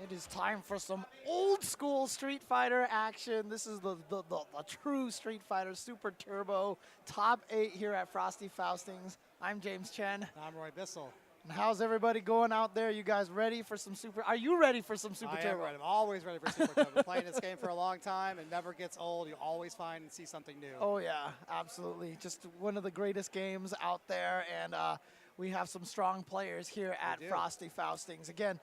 It is time for some old school Street Fighter action. This is the true Street Fighter Super Turbo top 8 here at Frosty Faustings. I'm James Chen. I'm Roy Bissell. And how's everybody going out there? You guys ready for some Super? Are you ready for some Super Turbo? I am ready. I'm always ready for Super Turbo. Been playing this game for a long time. It never gets old. You always find and see something new. Oh yeah, absolutely. Just one of the greatest games out there, and we have some strong players here at Frosty Faustings. Again,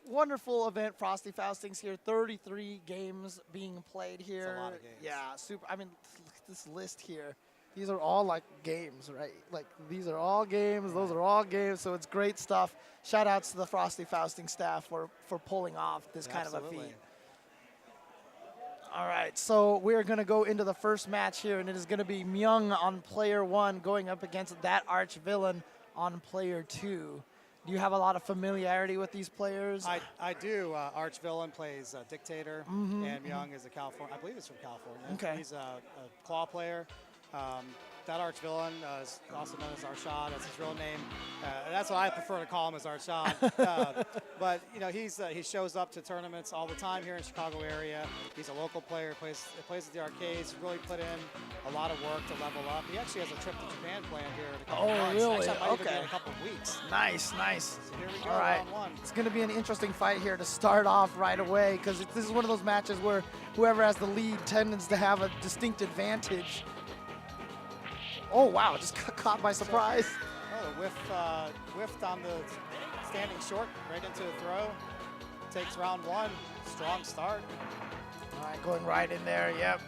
wonderful event, Frosty Faustings here. 33 games being played here. That's a lot of games. Yeah, super. I mean, look at this list here. These are all like games, right? Like these are all games. Those are all games. So it's great stuff. Shout outs to the Frosty Fausting staff for pulling off this kind of a feat. All right, so we're going to go into the first match here, and it is going to be Myung on player 1 going up against that arch villain on player 2. Do you have a lot of familiarity with these players? I do. Arch Villain plays Dictator, and Myung is a California. I believe he's from California. Okay. He's a claw player. That arch villain is also known as Arshad. That's his real name. That's what I prefer to call him, as Arshad. But you know, he shows up to tournaments all the time here in the Chicago area. He's a local player. Plays at the arcades. Really put in a lot of work to level up. He actually has a trip to Japan planned here in a couple of months. Really? Actually, might even be in a couple of weeks. Nice, nice. So here we go, all right. round 1. It's going to be an interesting fight here to start off right away, because this is one of those matches where whoever has the lead tends to have a distinct advantage. Oh, wow, just got caught by surprise. Oh, whiffed on the standing short, right into the throw. Takes round 1. Strong start. All right, going right in there, yep.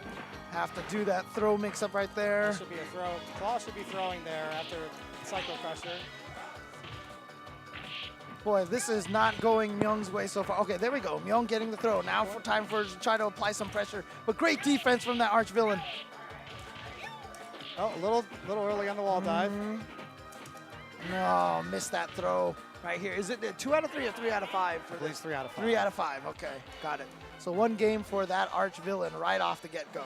Have to do that throw mix-up right there. That should be a throw. Claw should be throwing there after Psycho Crusher. Boy, this is not going Myung's way so far. Okay, there we go. Myung getting the throw. Now for time for to try to apply some pressure. But great defense from that arch villain. Oh, a little early on the wall dive. No, missed that throw right here. Is it 2 out of 3 or 3 out of 5? For Please, 3 out of 5. 3 out of 5, okay, got it. So 1 game for that arch villain right off the get-go.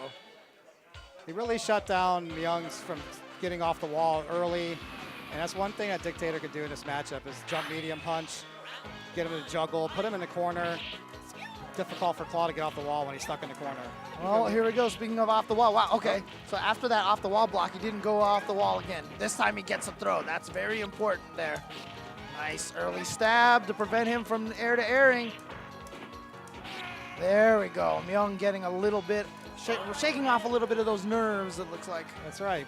He really shut down Myung's from getting off the wall early. And that's one thing that Dictator could do in this matchup is jump medium punch, get him to juggle, put him in the corner. It's difficult for Claw to get off the wall when he's stuck in the corner. Well, here we go. Speaking of off the wall, wow, okay. So after that off the wall block, he didn't go off the wall again. This time he gets a throw. That's very important there. Nice early stab to prevent him from air-to-airing. There we go. Myung getting a little bit, shaking off a little bit of those nerves, it looks like. That's right.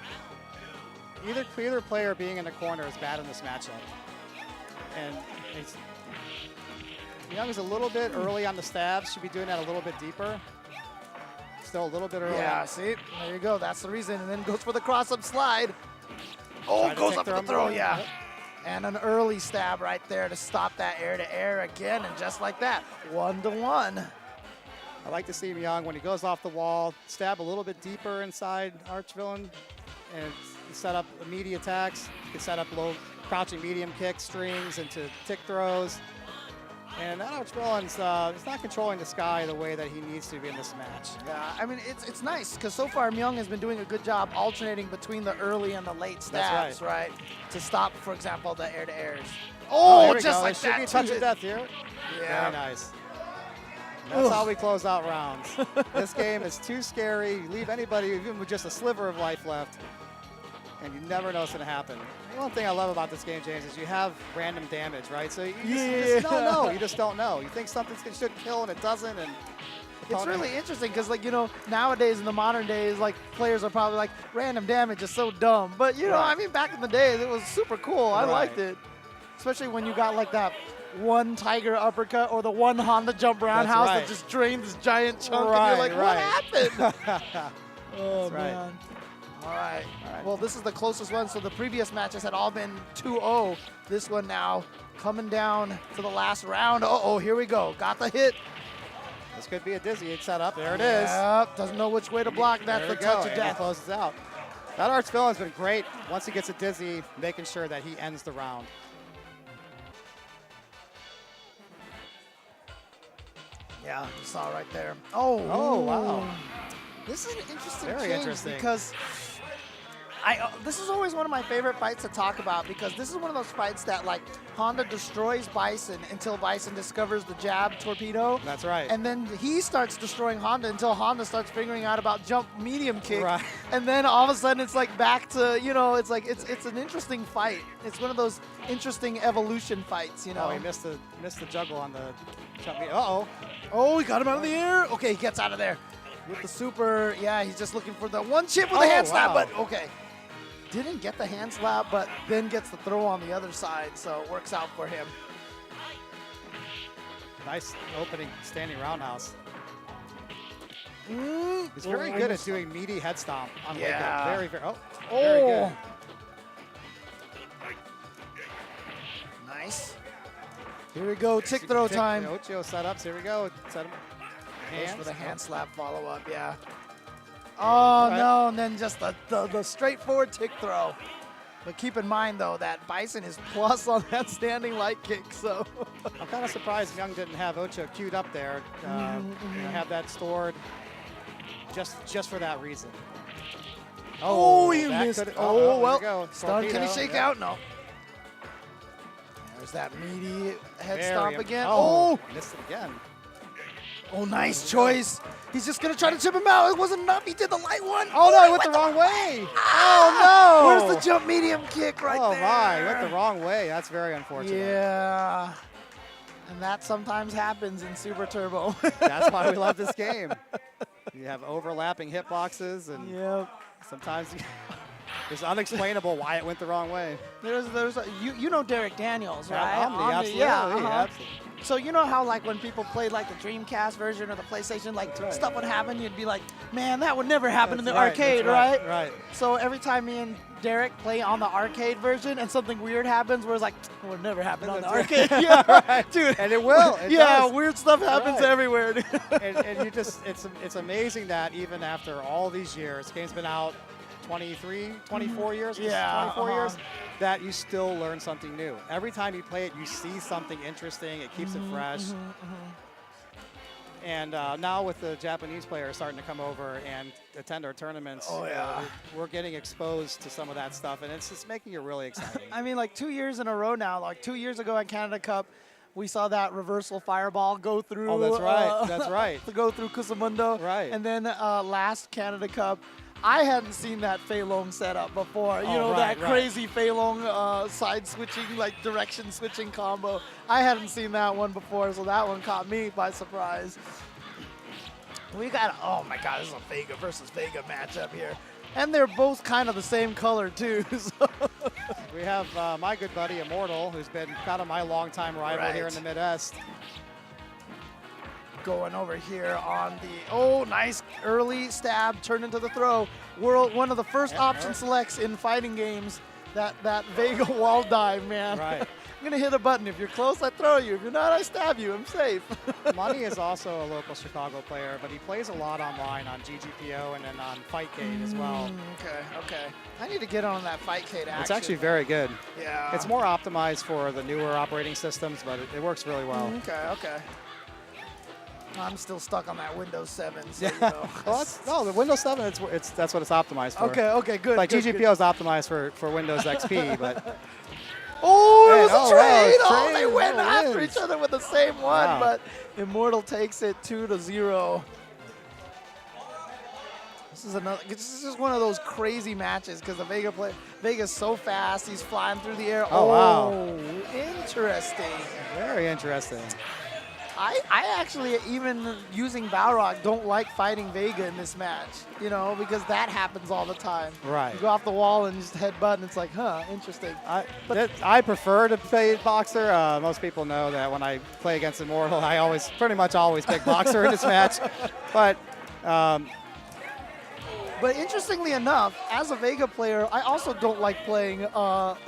Either player being in the corner is bad in this matchup. And Myung is a little bit early on the stabs. Should be doing that a little bit deeper. Still a little bit early. Yeah, see? There you go. That's the reason. And then goes for the cross-up slide. Oh, goes up for the throw, yeah. Yep. And an early stab right there to stop that air-to-air again. And just like that, 1-1. I like to see Myung, when he goes off the wall, stab a little bit deeper inside Arch Villain and set up immediate attacks. You can set up low crouching medium kicks, strings into tick throws. And that Arch Villain's he's not controlling the sky the way that he needs to be in this match. Yeah, I mean, it's nice because so far Myung has been doing a good job alternating between the early and the late stabs, right? To stop, for example, the air-to-airs. Oh, just like that. Should be a touch of death here. Yeah. Very nice. That's how we close out rounds. This game is too scary. You leave anybody even with just a sliver of life left, and you never know what's going to happen. One thing I love about this game, James, is you have random damage, right? So you just don't know. You just don't know. You think something should kill, and it doesn't. And it's really interesting because, like, you know, nowadays in the modern days, like, players are probably like, random damage is so dumb. But, you know, I mean, back in the day, it was super cool. I liked it. Especially when you got, like, that one Tiger uppercut or the one Honda jump roundhouse that just drained this giant chunk. And you're like, what happened? Oh, man. All right. Well, this is the closest one. So the previous matches had all been 2-0. This one now coming down to the last round. Uh-oh, here we go. Got the hit. This could be a dizzy setup. There it is. Yep. Doesn't know which way to block. That's the touch of death. He closes out. That Arch Villain's been great once he gets a dizzy, making sure that he ends the round. Yeah, you saw right there. Oh, wow. This is an interesting Very change interesting. because This is always one of my favorite fights to talk about because this is one of those fights that like Honda destroys Bison until Bison discovers the jab torpedo. That's right. And then he starts destroying Honda until Honda starts figuring out about jump medium kick. Right. And then all of a sudden it's like back to, you know, it's like it's an interesting fight. It's one of those interesting evolution fights, you know. Oh, he missed the juggle on the jump. Uh-oh. Oh, he got him out of the air. Okay, he gets out of there with the super. Yeah, he's just looking for the one chip with the hand slap, but okay. Didn't get the hand slap, but then gets the throw on the other side, so it works out for him. Nice opening standing roundhouse. Mm. He's very good at doing meaty head stomp on Yeah. Very, very, very good. Nice. Here we go, tick throw time. Ocho setups, here we go. Set him. Goes for the hand slap follow-up, yeah. Oh, no, and then just the straightforward tick throw. But keep in mind, though, that Bison is plus on that standing light kick, so. I'm kind of surprised Young didn't have Ocho queued up there. You know, have that stored just for that reason. Oh, you missed. Oh, well, stun, can he shake out? No. There's that meaty head stomp again. Oh, missed it again. Oh, nice choice. He's just going to try to chip him out. It wasn't enough. He did the light one. Oh, no, he went the wrong way. Oh, no. Where's the jump medium kick right there? Oh, my. He went the wrong way. That's very unfortunate. Yeah. And that sometimes happens in Super Turbo. That's why we love this game. You have overlapping hitboxes, and sometimes it's unexplainable why it went the wrong way. You know Derek Daniels, right? Omni, absolutely. Yeah, So you know how like when people played like the Dreamcast version or the PlayStation, like stuff would happen, you'd be like, man, that would never happen in the arcade, right? Right. So every time me and Derek play on the arcade version and something weird happens, we're like, it would never happen on the arcade. Yeah, right. Dude. And it will. It does. Weird stuff happens everywhere. Dude. and you just, it's amazing that even after all these years, the game's been out 23, 24 years, 24 years, that you still learn something new. Every time you play it, you see something interesting. It keeps it fresh. And now with the Japanese players starting to come over and attend our tournaments, we're getting exposed to some of that stuff, and it's just making it really exciting. I mean, like 2 years in a row now. Like 2 years ago at Canada Cup, we saw that reversal fireball go through. Oh, that's right. That's right. To go through Kusamundo. Right. And then last Canada Cup, I hadn't seen that Fei Long setup before. You know, that crazy Fei Long side switching, like direction switching combo. I hadn't seen that one before, so that one caught me by surprise. We got, oh my God, this is a Vega versus Vega matchup here. And they're both kind of the same color too. So. We have my good buddy Immortal, who's been kind of my longtime rival here in the Mid-Est. Going over here on the, nice early stab, turned into the throw. One of the first option selects in fighting games, that Vega wall dive, man. Right. I'm going to hit a button. If you're close, I throw you. If you're not, I stab you. I'm safe. Money is also a local Chicago player, but he plays a lot online on GGPO and then on Fightcade as well. Okay. I need to get on that Fightcade action. It's actually very good. Yeah. It's more optimized for the newer operating systems, but it works really well. Okay. I'm still stuck on that Windows 7. So, you know. Well, the Windows 7, that's what it's optimized for. Okay, good. Like good, GGPO is optimized for Windows XP, but. Oh, it was a trade! Wow, they went after wins. each other with the same one, Wow. but Immortal takes it 2-0. This is just one of those crazy matches because the Vega's so fast, he's flying through the air. Oh, wow. Interesting. Very interesting. I actually, even using Balrog, don't like fighting Vega in this match, you know, because that happens all the time. Right. You go off the wall and just headbutt, and it's like, interesting. I prefer to play Boxer. Most people know that when I play against Immortal, I pretty much always pick Boxer in this match. But interestingly enough, as a Vega player, I also don't like playing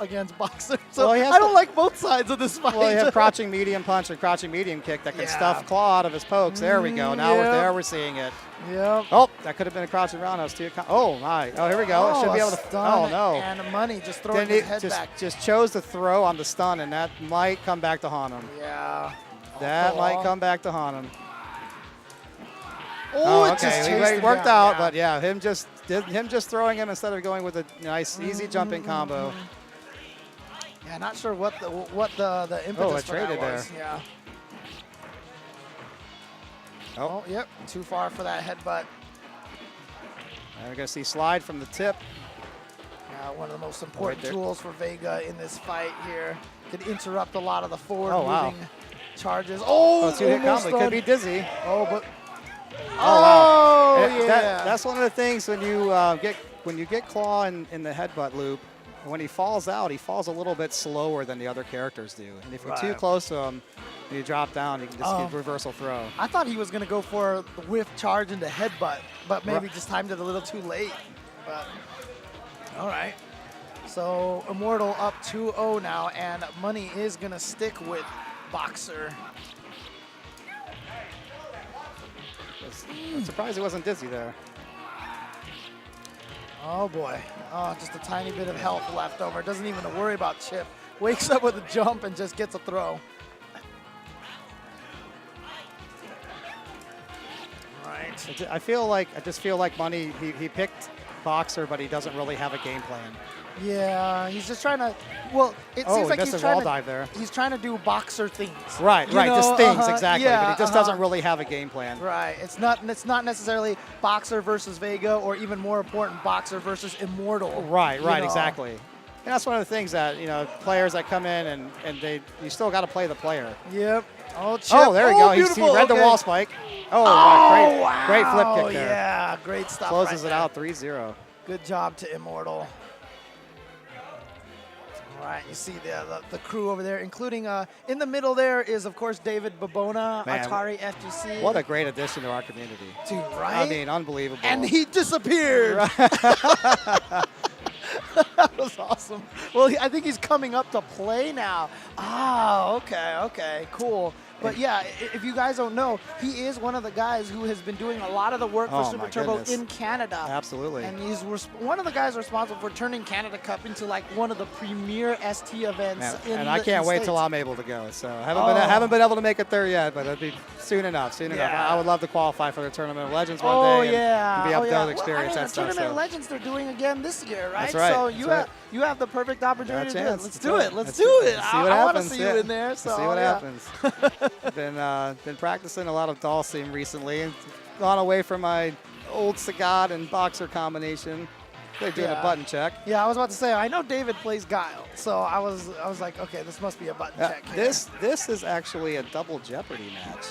against Boxer. So I don't like both sides of this fight. Well, you have crouching medium punch and crouching medium kick that can stuff Claw out of his pokes. There we go. Now there we're seeing it. Yep. Oh, that could have been a crouching roundhouse too. Oh my. Oh, here we go. It should be able to. Stun no. And money just throwing his head back. Just chose to throw on the stun, and that might come back to haunt him. Yeah. That might come back to haunt him. Oh, it okay. just It worked out, but yeah, him just him just throwing him instead of going with a nice, easy jumping combo. Yeah, not sure what the impetus for that was. There. Yeah. Oh, yep. Too far for that headbutt. And we're going to see slide from the tip. One of the most important tools for Vega in this fight here. Could interrupt a lot of the forward moving charges. Oh, two-hit combo. Could be dizzy. Oh, but wow. Yeah. That's one of the things when you get Claw in the headbutt loop. When he falls out, he falls a little bit slower than the other characters do. And if you're too close to him, you drop down, you can just get reversal throw. I thought he was going to go for the whiff charge into headbutt, but maybe just timed it a little too late. But all right. So Immortal up 2-0 now, and money is going to stick with Boxer. I'm surprised he wasn't dizzy there. Oh boy. Oh, just a tiny bit of health left over. Doesn't even worry about Chip. Wakes up with a jump and just gets a throw. All right. I just feel like Money, he picked Boxer, but he doesn't really have a game plan. Yeah, he's just trying to. Well, it seems like he's trying to do Boxer things. Right, just things exactly. Yeah, but he just doesn't really have a game plan. Right. It's not necessarily Boxer versus Vega, or even more important, Boxer versus Immortal. Right, exactly. And that's one of the things that players that come in and you still got to play the player. Yep. Oh, Chip. Oh, there we go. Beautiful. He read the wall spike. Great flip kick there. Yeah, great stuff. Closes it out 3-0. Good job to Immortal. All right, you see the crew over there, including in the middle there is, of course, David Babona, Atari FGC. What a great addition to our community. Dude, right? I mean, unbelievable. And he disappeared. That was awesome. Well, I think he's coming up to play now. Ah, okay, cool. But yeah, if you guys don't know, he is one of the guys who has been doing a lot of the work for Super Turbo in Canada. Absolutely. And he's one of the guys responsible for turning Canada Cup into like one of the premier ST events. And I can't wait till I'm able to go. So haven't been able to make it there yet, but it'll be soon enough. I would love to qualify for the Tournament of Legends one day. And be up there to experience that stuff. The Tournament of Legends they're doing again this year, right? That's right. So you have the perfect opportunity to do it. Let's do it. Let's do it. I want to see you in there. So see what happens. Been practicing a lot of Dalsim recently, and gone away from my old Sagat and Boxer combination. They're doing a button check. Yeah, I was about to say, I know David plays Guile, so I was like, okay, this must be a button check here. This is actually a double Jeopardy match.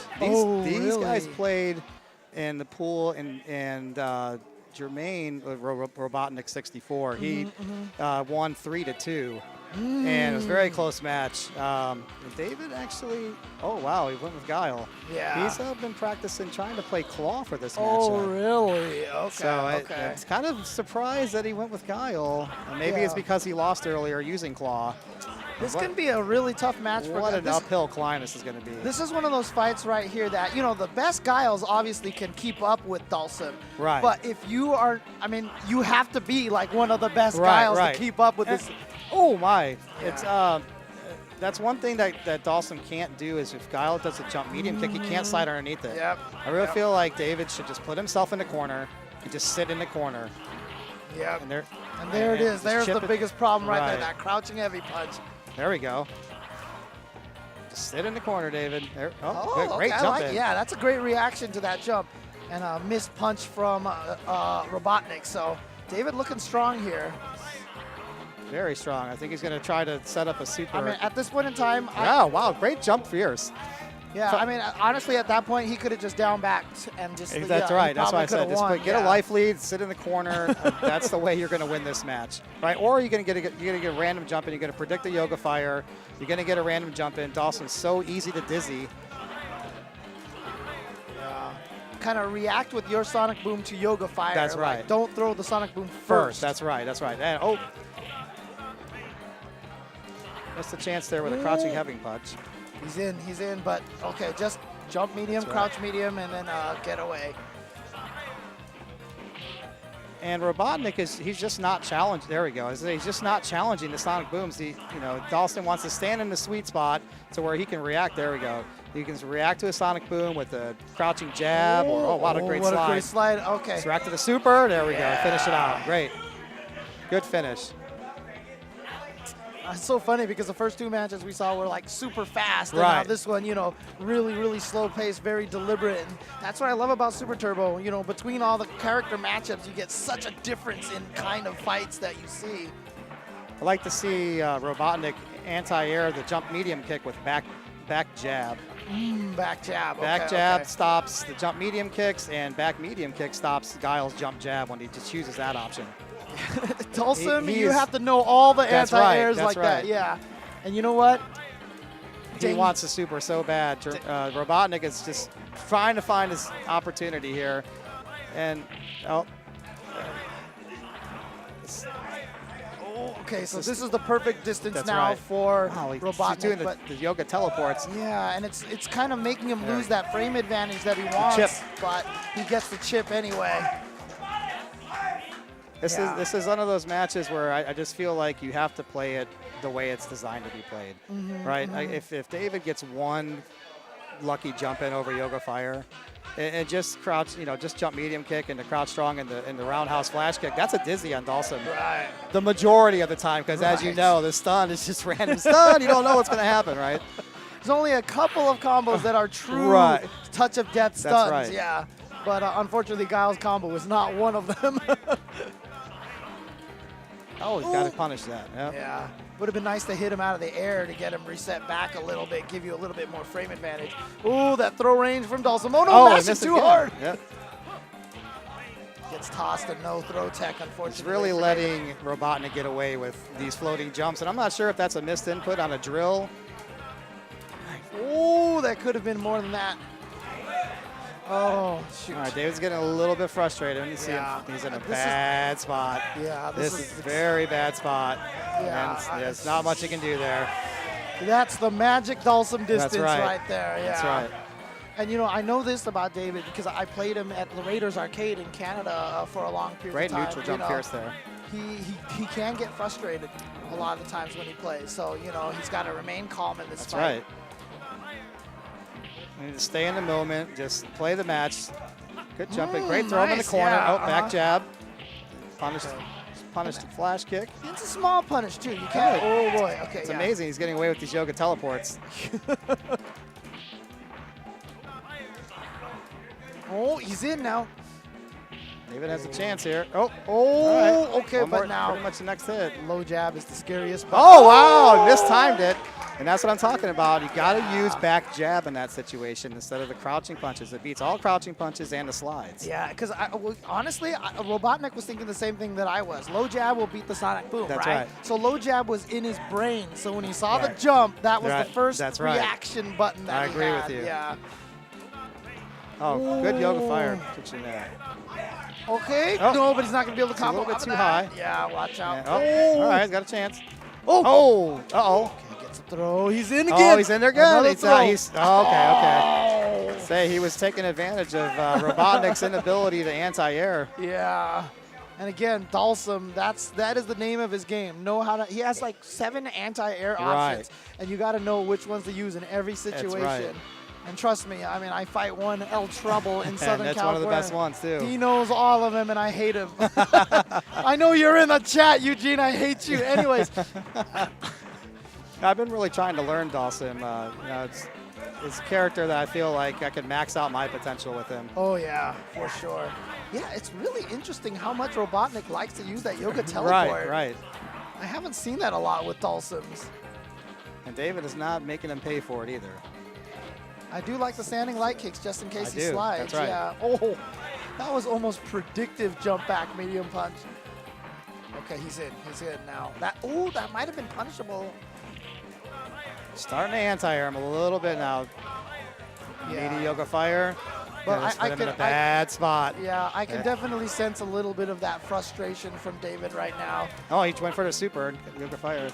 These guys played in the pool, and Jermaine Robotnik 64. He won 3-2. And it was a very close match. David actually, he went with Guile. Yeah. He's been practicing trying to play Claw for this match. Oh, really? Okay. So it's kind of surprised that he went with Guile. Maybe it's because he lost earlier using Claw. This can be a really tough match for What an uphill climb this is going to be. This is one of those fights right here that, the best Guiles obviously can keep up with Dalsim. Right. But if you are, you have to be like one of the best Guiles to keep up with this. Oh my! It's that's one thing that Dalsim can't do is if Guile does a jump medium kick, he can't slide underneath it. Yep. I really feel like David should just put himself in the corner and just sit in the corner. Yeah. And there it is. There's the biggest problem right there. That crouching heavy punch. There we go. Just sit in the corner, David. There. Great okay, jump in. Yeah, that's a great reaction to that jump. And a missed punch from Robotnik. So David looking strong here. Very strong. I think he's going to try to set up a super. At this point in time. Wow, great jump for yours. Yeah, honestly, at that point, he could have just down backed and just. That's right. That's why I said get a life lead, sit in the corner. That's the way you're going to win this match, right? Or you're going to get a random jump in. You're going to predict a Yoga Fire. You're going to get a random jump in. Dawson's so easy to dizzy. Yeah. Kind of react with your Sonic Boom to Yoga Fire. That's right. Like, don't throw the Sonic Boom first. That's right. And that's the chance there with a crouching heavy punch. He's in, but okay, just jump medium, crouch medium, and then get away. And Robotnik he's just not challenged. There we go. He's just not challenging the sonic booms. Dhalsim wants to stand in the sweet spot to where he can react. There we go. He can react to a sonic boom with a crouching jab. What a great slide. What a great slide. Okay. Let's react to the super. There we go. Finish it out. Great. Good finish. It's so funny because the first 2 matches we saw were like super fast. And Right. now this one, really, really slow paced, very deliberate. And that's what I love about Super Turbo. Between all the character matchups, you get such a difference in kind of fights that you see. I like to see Robotnik anti-air the jump medium kick with back jab. Back jab. Back jab stops the jump medium kicks, and back medium kick stops Guile's jump jab when he just chooses that option. Dhalsim, you have to know all the anti-airs like that. Yeah. And you know what? He wants the super so bad. Robotnik is just trying to find his opportunity here. And, okay, so this is the perfect distance now for Robotnik. He's doing the yoga teleports. Yeah, and it's kind of making him lose that frame advantage that he wants, but he gets the chip anyway. This is one of those matches where I just feel like you have to play it the way it's designed to be played, right? If David gets one lucky jump in over Yoga Fire, and just crouch, just jump medium kick and the crouch strong and the roundhouse flash kick, that's a dizzy on Dhalsim. Right. The majority of the time, because as you know, the stun is just random stun. You don't know what's going to happen, right? There's only a couple of combos that are true touch of death stuns. That's right. Yeah, but unfortunately, Guile's combo is not one of them. Oh, he's got to punish that. Yep. Yeah. Would have been nice to hit him out of the air to get him reset back a little bit, give you a little bit more frame advantage. Ooh, that throw range from Dhalsim. Oh, no, that's too hard. Yep. Gets tossed and no throw tech, unfortunately. It's really letting Robotnik get away with these floating jumps, and I'm not sure if that's a missed input on a drill. Oh, that could have been more than that. Oh, shoot. All right, David's getting a little bit frustrated. You see him, he's in a bad spot. Yeah, this is a very bad spot. Yeah, and there's not much he can do there. That's the magic Dhalsim distance right there. Yeah. That's right. And I know this about David because I played him at the Raiders Arcade in Canada for a long period of time. Great neutral jump pierce there. He can get frustrated a lot of the times when he plays. So, he's got to remain calm in this fight. That's right. You need to stay in the moment, just play the match. Good jumping, great throw in the corner. Yeah, back jab. Punished flash kick. It's a small punish too. You can't. Oh boy. Okay. It's amazing. He's getting away with these yoga teleports. Oh, he's in now. David has a chance here. Oh, okay, but now pretty much the next hit. Low jab is the scariest. Oh wow, mistimed it. And that's what I'm talking about. You got to use back jab in that situation instead of the crouching punches. It beats all crouching punches and the slides. Yeah, because honestly, Robotnik was thinking the same thing that I was. Low jab will beat the sonic boom, That's right. So low jab was in his brain. So when he saw the jump, that was the first reaction button that he had. I agree with you. Yeah. Oh, good yoga fire. Kitchen there. Okay. No, but he's not going to be able to combo. A little bit too high. Yeah, watch out. Yeah. All right, he's got a chance. Oh. Uh-oh. Throw. He's in again. Oh, he's in there again. Okay. Say he was taking advantage of Robotnik's inability to anti-air. Yeah. And again, Dhalsim, that is the name of his game. He has like 7 anti-air options, and you got to know which ones to use in every situation. That's right. And trust me, I mean, I fight one El Trouble in Southern that's California. one of the best ones, too. He knows all of them, and I hate him. I know you're in the chat, Eugene. I hate you. Anyways. I've been really trying to learn Dhalsim. It's a character that I feel like I could max out my potential with him. Oh, yeah, for sure. Yeah, it's really interesting how much Robotnik likes to use that yoga teleport. Right. I haven't seen that a lot with Dhalsims. And David is not making him pay for it either. I do like the standing light kicks just in case he do. slides. That's right. Yeah. Oh, that was almost predictive jump back medium punch. Okay, he's in now. That might have been punishable. Starting to anti-air him a little bit now. Meaty yoga fire. But I'm in a bad spot. Yeah, I can definitely sense a little bit of that frustration from David right now. Oh, he went for the super yoga fire.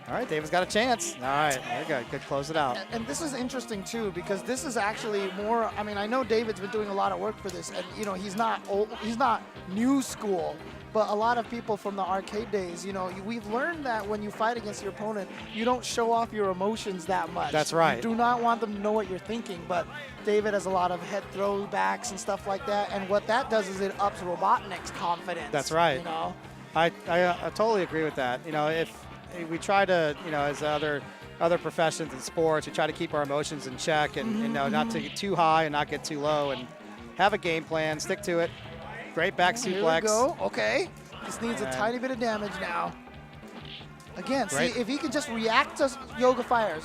All right, David's got a chance. All right, there you go. Good, close it out. And this is interesting too, because this is actually more, I mean, I know David's been doing a lot of work for this, and you know, he's not old, he's not new school, but a lot of people from the arcade days, you know, we've learned that when you fight against your opponent, you don't show off your emotions that much. That's right. You do not want them to know what you're thinking, but David has a lot of head throwbacks and stuff like that, and what that does is it ups Robotnik's confidence. That's right. You know? I totally agree with that. You know, if we try to, you know, as other professions in sports, we try to keep our emotions in check and, you know, not to get too high and not get too low and have a game plan, stick to it. Great back suplex. Here we go. Okay. This needs a tiny bit of damage now. Again, Great. see, if he can just react to Yoga Fire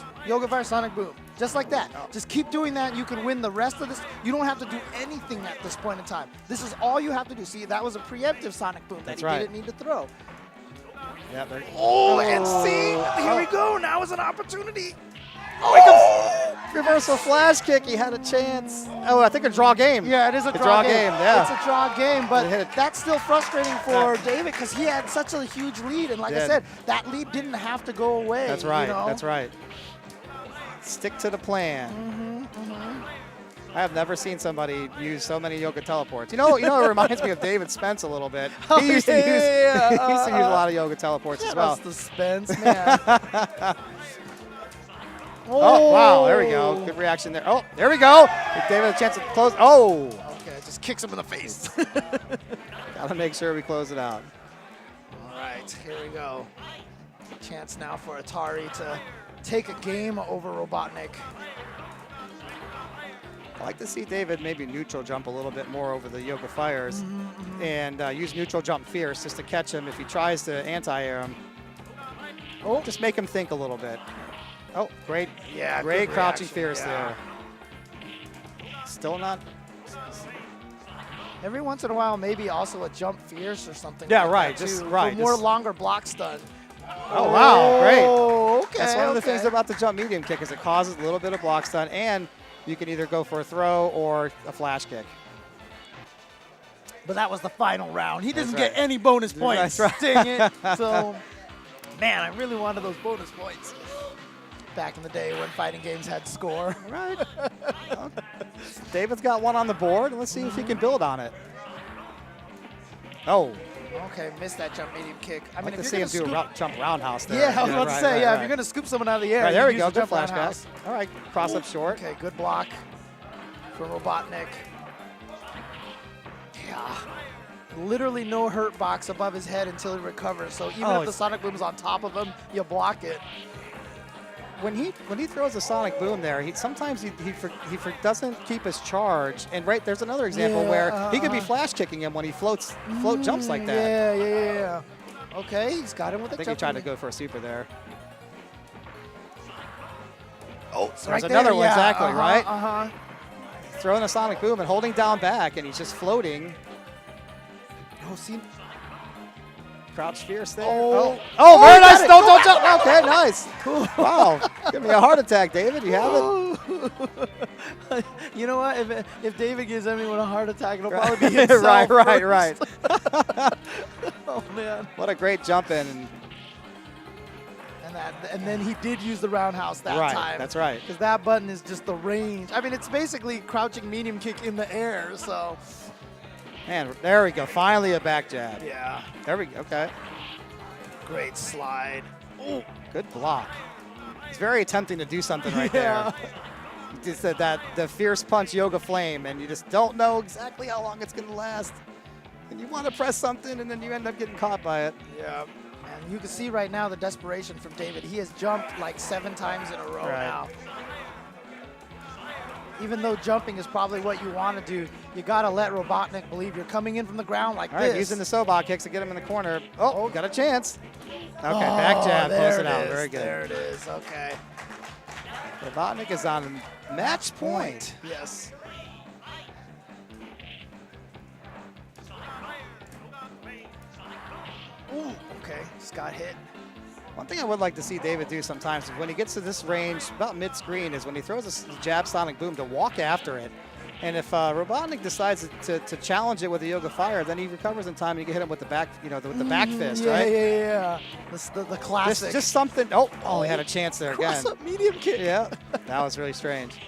Sonic Boom, just like that. Just keep doing that. You can win the rest of this. You don't have to do anything at this point in time. This is all you have to do. See, that was a preemptive Sonic Boom that he didn't need to throw. Yeah, And see, here we go. Now is an opportunity. Reversal flash kick. He had a chance. Oh, I think a draw game. Yeah, it is a draw game. Yeah. It's a draw game, but that's still frustrating for David because he had such a huge lead. And like I said, that lead didn't have to go away. That's right. You know? That's right. Stick to the plan. I have never seen somebody use so many yoga teleports. You know, it reminds me of David Spence a little bit. He used to use a lot of yoga teleports as well. That's the Spence, man. Oh, wow, there we go. Good reaction there. Oh, there we go. Give David a chance to close. Oh. Okay, just kicks him in the face. Gotta make sure we close it out. All right, here we go. Chance now for Atari to take a game over Robotnik. I like to see David maybe neutral jump a little bit more over the Yoga Fires and use neutral jump fierce just to catch him if he tries to anti-air him. Oh, just make him think a little bit. Oh, great. Yeah, great good crouching reaction, fierce there. Still not. Every once in a while, maybe also a jump fierce or something. Yeah, like right. That Just too, right. For more longer block stun. Oh, wow. Great. Okay. That's one of the things about the jump medium kick is it causes a little bit of block stun, and you can either go for a throw or a flash kick. But that was the final round. He doesn't right. get any bonus points. That's right. Dang it. So, man, I really wanted those bonus points. Back in the day when fighting games had score. Right. Well, David's got one on the board. Let's see if he can build on it. Oh. Okay, missed that jump medium kick. I I'd mean, like if to you're see him do a jump roundhouse there. Yeah, I was about to say, right. if you're going to scoop someone out of the air, Right, there we use go. the Good jump flashback. roundhouse. All right, cross up short. Okay, good block for Robotnik. Yeah. Literally no hurt box above his head until he recovers. So even if the Sonic Boom's on top of him, you block it. When he throws a Sonic Boom there, sometimes he doesn't keep his charge. And right there's another example where he could be flash kicking him when he float jumps like that. Yeah. Okay, he's got him with a jump. I think he tried to go for a super there. Oh, there's right another there. one, exactly, right? Uh-huh. Throwing a Sonic Boom and holding down back, and he's just floating. Oh, see. Crouch fierce there. Oh, very nice. Don't jump. Okay, nice. Wow. Give me a heart attack, David. You have it? You know what? If David gives anyone a heart attack, it'll probably be himself. Right. Oh, man. What a great jump in. And then he did use the roundhouse that time. That's right. Because that button is just the range. I mean, it's basically crouching medium kick in the air, so. And there we go. Finally a back jab. Yeah. There we go. Okay. Great slide. Ooh, good block. It's very tempting to do something right there. Just that the fierce punch Yoga Flame, and you just don't know exactly how long it's going to last. And you want to press something, and then you end up getting caught by it. Yeah. And you can see right now the desperation from David. He has jumped like 7 times in a row now. Even though jumping is probably what you want to do, you got to let Robotnik believe you're coming in from the ground like this. All right, using the Sobot kicks to get him in the corner. Oh, got a chance. Okay, back jab, close it out. Very good. There it is, okay. Robotnik is on match point. Yes. Ooh, okay, just got hit. One thing I would like to see David do sometimes is when he gets to this range, about mid-screen, is when he throws a jab Sonic Boom to walk after it And if Robotnik decides to challenge it with a Yoga Fire, then he recovers in time and you can hit him with the back, with the back fist, yeah, right? Yeah. The classic. Just something. Oh, he had a chance there again. Cross up medium kick. Yeah, that was really strange.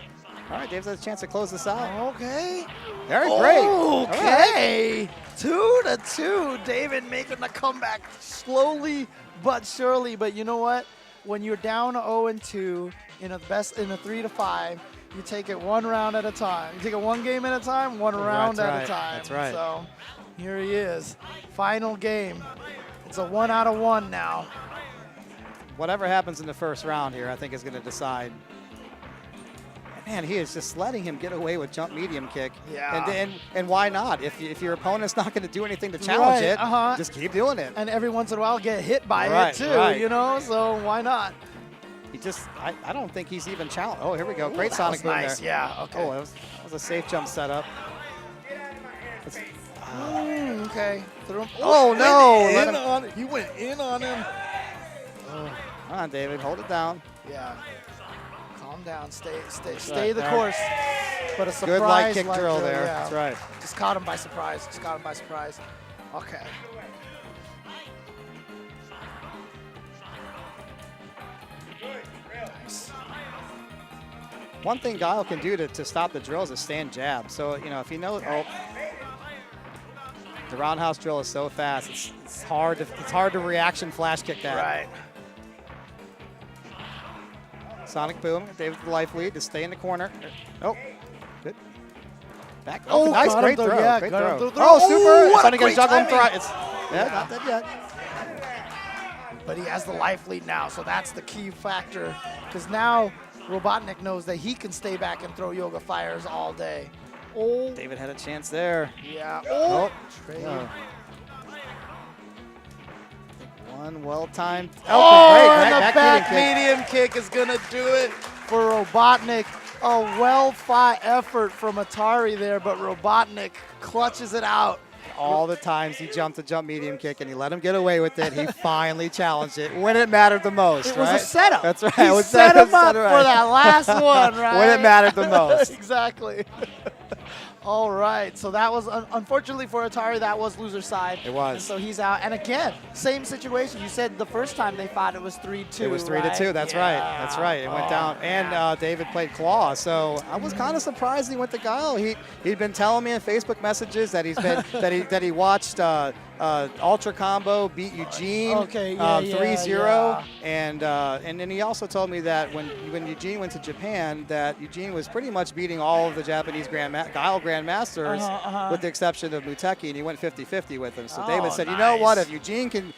All right, Dave's had a chance to close this out. Okay. Very great. Okay. 2-2. David making the comeback slowly but surely. But you know what? When you're down 0-2 in a 3-5, you take it one round at a time. You take it one game at a time, one round at a time. That's right. So here he is. Final game. It's a 1 out of 1 now. Whatever happens in the first round here, I think is going to decide. Man, he is just letting him get away with jump medium kick. Yeah. And why not? If your opponent's not going to do anything to challenge it, just keep doing it. And every once in a while get hit by it too, so why not? He just, I don't think he's even challenged. Oh, here we go. Ooh, Great Sonic boom nice. there. Yeah, okay. Oh, that was a safe jump setup. Okay. Threw him. Oh, no. He went in on him. Come on, David. Hold it down. Yeah. Calm down. Stay the course. But a surprise. Good light kick drill there. Yeah. That's right. Just caught him by surprise. Okay. Nice. One thing Guile can do to stop the drills is stand jab. So, if he knows, the roundhouse drill is so fast, it's hard to reaction flash kick that. Right. Sonic boom, David with the life lead to stay in the corner. Oh, good. Back. Oh, nice, great throw. Yeah, great got throw. him through. Oh, super. What Trying to a get a great juggling timing. throw. Not dead yet. But he has the life lead now, so that's the key factor. Because now Robotnik knows that he can stay back and throw Yoga Fires all day. Oh. David had a chance there. Yeah. Oh. Trade. One well-timed. Oh, great. and the back medium kick is going to do it for Robotnik. A well-fought effort from Atari there, but Robotnik clutches it out. All the times he jumped a jump medium kick and he let him get away with it, he finally challenged it when it mattered the most. It was a setup. That's right. He set him up for that last one, right? When it mattered the most. Exactly. All right, so that was, unfortunately for Atari, that was loser side. It was. And so he's out. And again, same situation. You said the first time they fought it was 3-2, It was 3-2, that's right. That's right, it went down. And David played claw, so I was kind of surprised he went to Guile. He'd been telling me in Facebook messages that he's been, that he watched Ultra Combo beat Eugene 3-0. And then he also told me that when Eugene went to Japan, that Eugene was pretty much beating all of the Japanese Guile Grandmasters with the exception of Muteki, and he went 50-50 with him. So David said, you know what, if Eugene can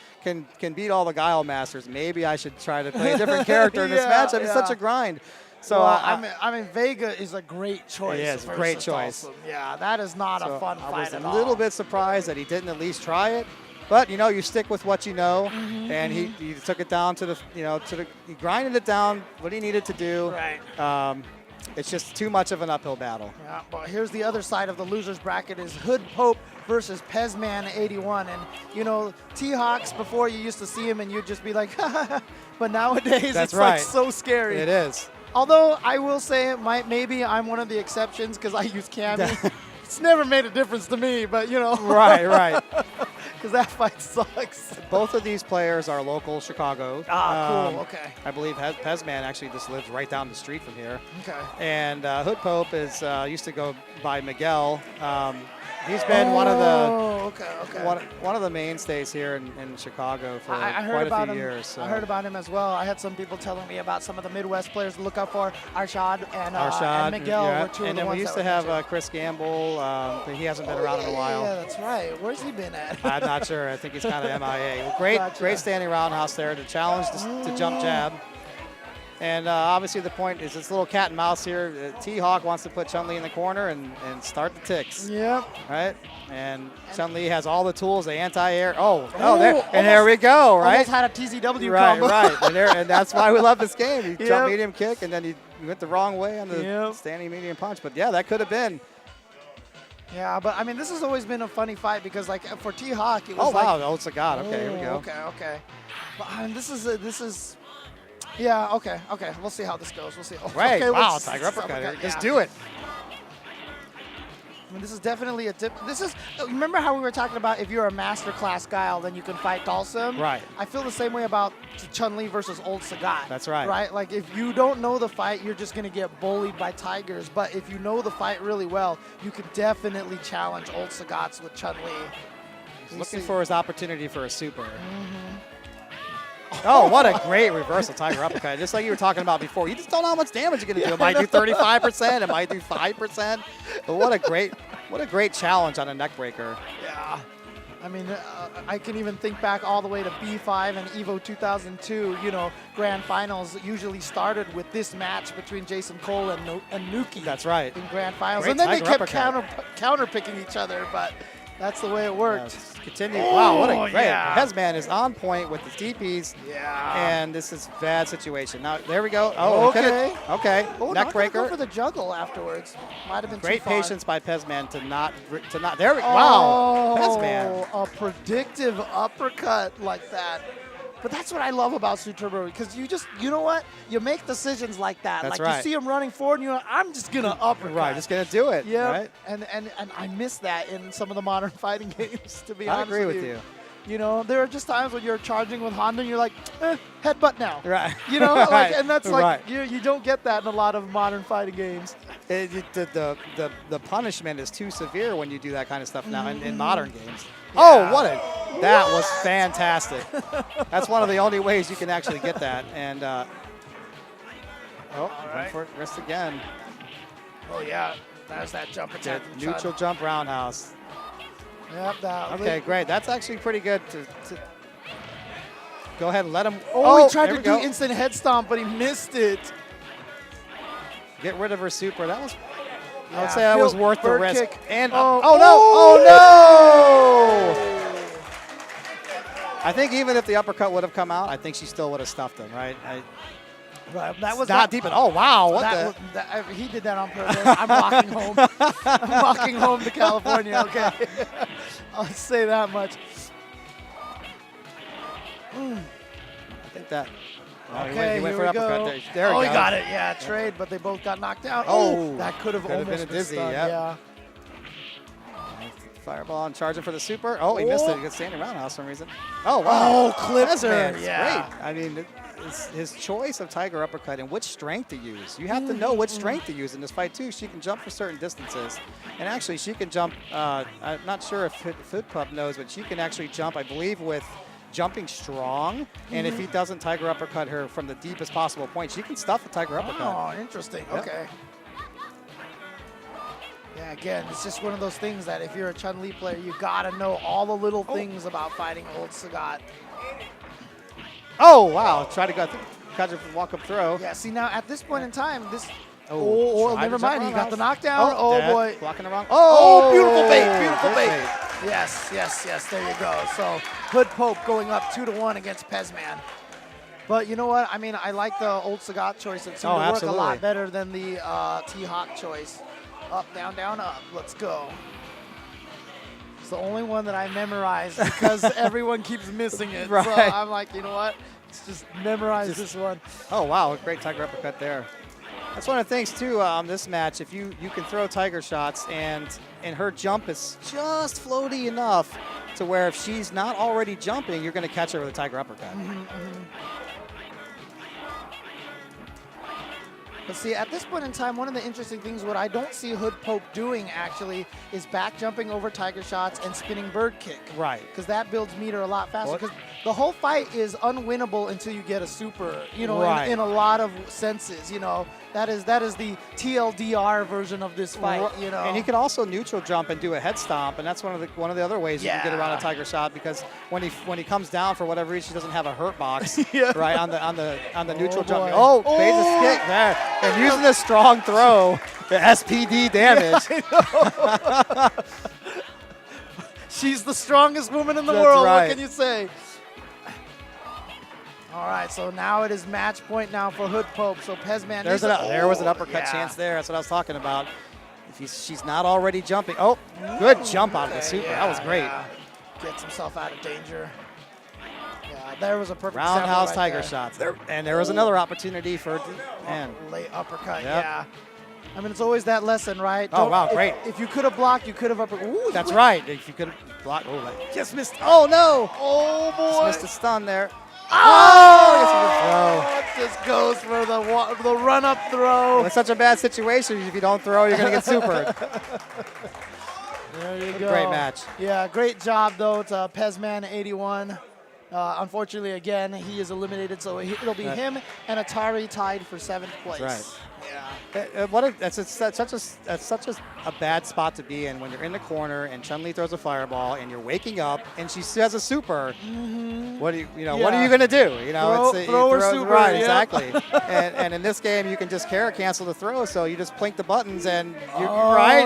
beat all the Guile Masters, maybe I should try to play a different character in this matchup. It's such a grind. So I mean, Vega is a great choice. It is, great choice. Yeah, that is not a fun fight at all. I was a little bit surprised that he didn't at least try it. But you stick with what you know, and he took it down to he grinded it down what he needed to do. Right. It's just too much of an uphill battle. Yeah, but here's the other side of the losers bracket is Hood Pope versus Pezman 81. And T-Hawks, before you used to see him and you'd just be like, but nowadays it's like so scary. It is. Although I will say maybe I'm one of the exceptions because I use Cammy. It's never made a difference to me, but Right. Because that fight sucks. Both of these players are local Chicago. Cool, okay. I believe Pezman actually just lives right down the street from here. Okay. And Hood Pope used to go by Miguel. He's been one of the mainstays here in Chicago for quite a few years. So. I heard about him as well. I had some people telling me about some of the Midwest players to look out for. Arshad and Miguel were two of the ones. And then we used to have Chris Gamble. But he hasn't been around in a while. Yeah, that's right. Where's he been at? I'm not sure. I think he's kind of MIA. Great standing roundhouse there to challenge the jump jab. And obviously the point is this little cat and mouse here. T-Hawk wants to put Chun-Li in the corner and start the ticks. Yep. Right? And Chun-Li has all the tools, the anti-air. There we go, right? Almost had a TZW combo. Right. And that's why we love this game. He jumped medium kick, and then he went the wrong way on the standing medium punch. But, yeah, that could have been. Yeah, but, I mean, this has always been a funny fight because, like, for T-Hawk, it was Oh, it's a god. Okay, here we go. Okay. But, I mean, this is. Yeah, okay. We'll see how this goes. We'll see. Right. Okay, wow, Tiger uppercut here. Just do it. mean, this is definitely a tip. This is, remember how we were talking about if you're a master class Guile, then you can fight Dhalsim? Right. I feel the same way about Chun-Li versus Old Sagat. That's right. Right? Like, if you don't know the fight, you're just going to get bullied by Tigers. But if you know the fight really well, you could definitely challenge Old Sagats with Chun-Li. He's looking for his opportunity for a super. Oh, what a great reversal Tiger uppercut. Just like you were talking about before. You just don't know how much damage you're going to do. It might do 35%. It might do 5%. But what a great challenge on a neck breaker. Yeah. I mean, I can even think back all the way to B5 and Evo 2002. You know, grand finals usually started with this match between Jason Cole and Nuki. That's right. In grand finals. Great and then they Tiger kept counter picking each other, but that's the way it worked. Continue. Wow, what a great. Yeah. Pezman is on point with the DPs. Yeah. And this is a bad situation. Now, there we go. Oh, okay. Okay. Oh, Neck not breaker. Go for the juggle afterwards. Might have been Great too far. patience by Pezman to not. There we go. Wow. Pezman. A predictive uppercut like that. But that's what I love about Suturbo, because you know what? You make decisions like that. That's like right. You see him running forward, and you're like, I'm just gonna uppercut. Right, just gonna do it. Yeah. Right? And I miss that in some of the modern fighting games. To be I honest agree with with you. you. You know, there are just times when you're charging with Honda, and you're like, headbutt now. Right. You know, Right. like, and that's like Right. you don't get that in a lot of modern fighting games. The punishment is too severe when you do that kind of stuff now in modern games. Yeah. Oh, that was fantastic. That's one of the only ways you can actually get that. And went for it, wrist again. Oh yeah, there's that jump attack. Neutral jump roundhouse. Yep, that. Okay, great. That's actually pretty good to go ahead and let him. Oh, he tried there to we do go. instant head stomp, but he missed it. Get rid of her super. That was. I Yeah, would say that was worth the bird risk. kick. And Oh, oh no! I think even if the uppercut would have come out, I think she still would have stuffed him, right? Right, that was not deep at all. Oh, wow, what the? He did that on purpose. I'm walking home. I'm walking home to California. Okay, I'll say that much. I think that. Okay, he went here for we uppercut go. there. There Oh, we he go. got it. Yeah, trade, but they both got knocked out. Oh, that could have could have almost been a dizzy, stunned. yep. Yeah. Fireball and charging for the super. Oh, he missed it. He got standing roundhouse for some reason. Oh, wow. Oh, clipped her. Pezman, Yeah. great. I mean, it's his choice of Tiger uppercut and which strength to use. You have to know which strength to use in this fight, too. She can jump for certain distances. And actually, she can jump. I'm not sure if Food Pup knows, but she can actually jump, I believe, with jumping strong. And if he doesn't Tiger uppercut her from the deepest possible point, she can stuff a Tiger uppercut. Oh, interesting. Yep. Okay. Yeah, again, it's just one of those things that if you're a Chun-Li player, you gotta know all the little things about fighting Old Sagat. Oh, wow. Try to go. I think Kaja walk up throw. Yeah, see now at this point in time, this. Oh, tried Never to jump mind. He got the roundhouse. knockdown. Oh, dead. boy. Blocking the wrong. Oh, beautiful bait. Beautiful good bait. Yes, yes, yes. There you go. So Hood Pope going up 2-1 against Pezman. But you know what? I mean, I like the Old Sagat choice. It seemed to work absolutely. a lot better than the T-Hawk choice. Up, down, down, up. Let's go. It's the only one that I memorized because everyone keeps missing it. Right. So I'm like, you know what? Let's just memorize this one. Oh, wow. Great Tiger uppercut there. That's one of the things, too, on this match. If you can throw Tiger shots, and her jump is just floaty enough to where if she's not already jumping, you're going to catch her with a Tiger uppercut. But see, at this point in time, one of the interesting things, what I don't see Hood Pope doing actually, is back jumping over Tiger shots and spinning bird kick. Right. Because that builds meter a lot faster. Because the whole fight is unwinnable until you get a super, you know, Right. in a lot of senses, you know. That is the TLDR version of this fight, you know. And he can also neutral jump and do a head stomp, and that's one of the other ways you can get around a Tiger shot, because when he comes down for whatever reason, he doesn't have a hurt box right on the neutral jump. boy. Oh, phase a kick there, and using a strong throw, the SPD damage. She's the strongest woman in the That's world. right. What can you say? All right, so now it is match point now for Hood Pope. So Pezman. There was an uppercut chance there. That's what I was talking about. If she's not already jumping. Oh, good jump out of the super. That was great. Yeah. Gets himself out of danger. Yeah, there was a perfect Roundhouse right Tiger there. shots. And there was another opportunity for man. Late uppercut, Yep. yeah. I mean, it's always that lesson, right? Oh, wow, great. If you could have blocked, you could have upper. Ooh, That's right. If you could block. Oh, just missed. Oh, no. Oh, boy. Just missed a stun there. Oh, it just goes for the run-up throw. Well, it's such a bad situation. If you don't throw, you're going to get supered. There you go. Great match. Yeah, great job, though. It's Pezman81. Unfortunately, again, he is eliminated, so it'll be him and Atari tied for 7th place. Right. Yeah. That's such a bad spot to be in when you're in the corner and Chun-Li throws a fireball and you're waking up and she has a super. Mm-hmm. What are you going to do? You know, throw or super. Right, yeah. exactly. and in this game, you can just cancel the throw, so you just plink the buttons and you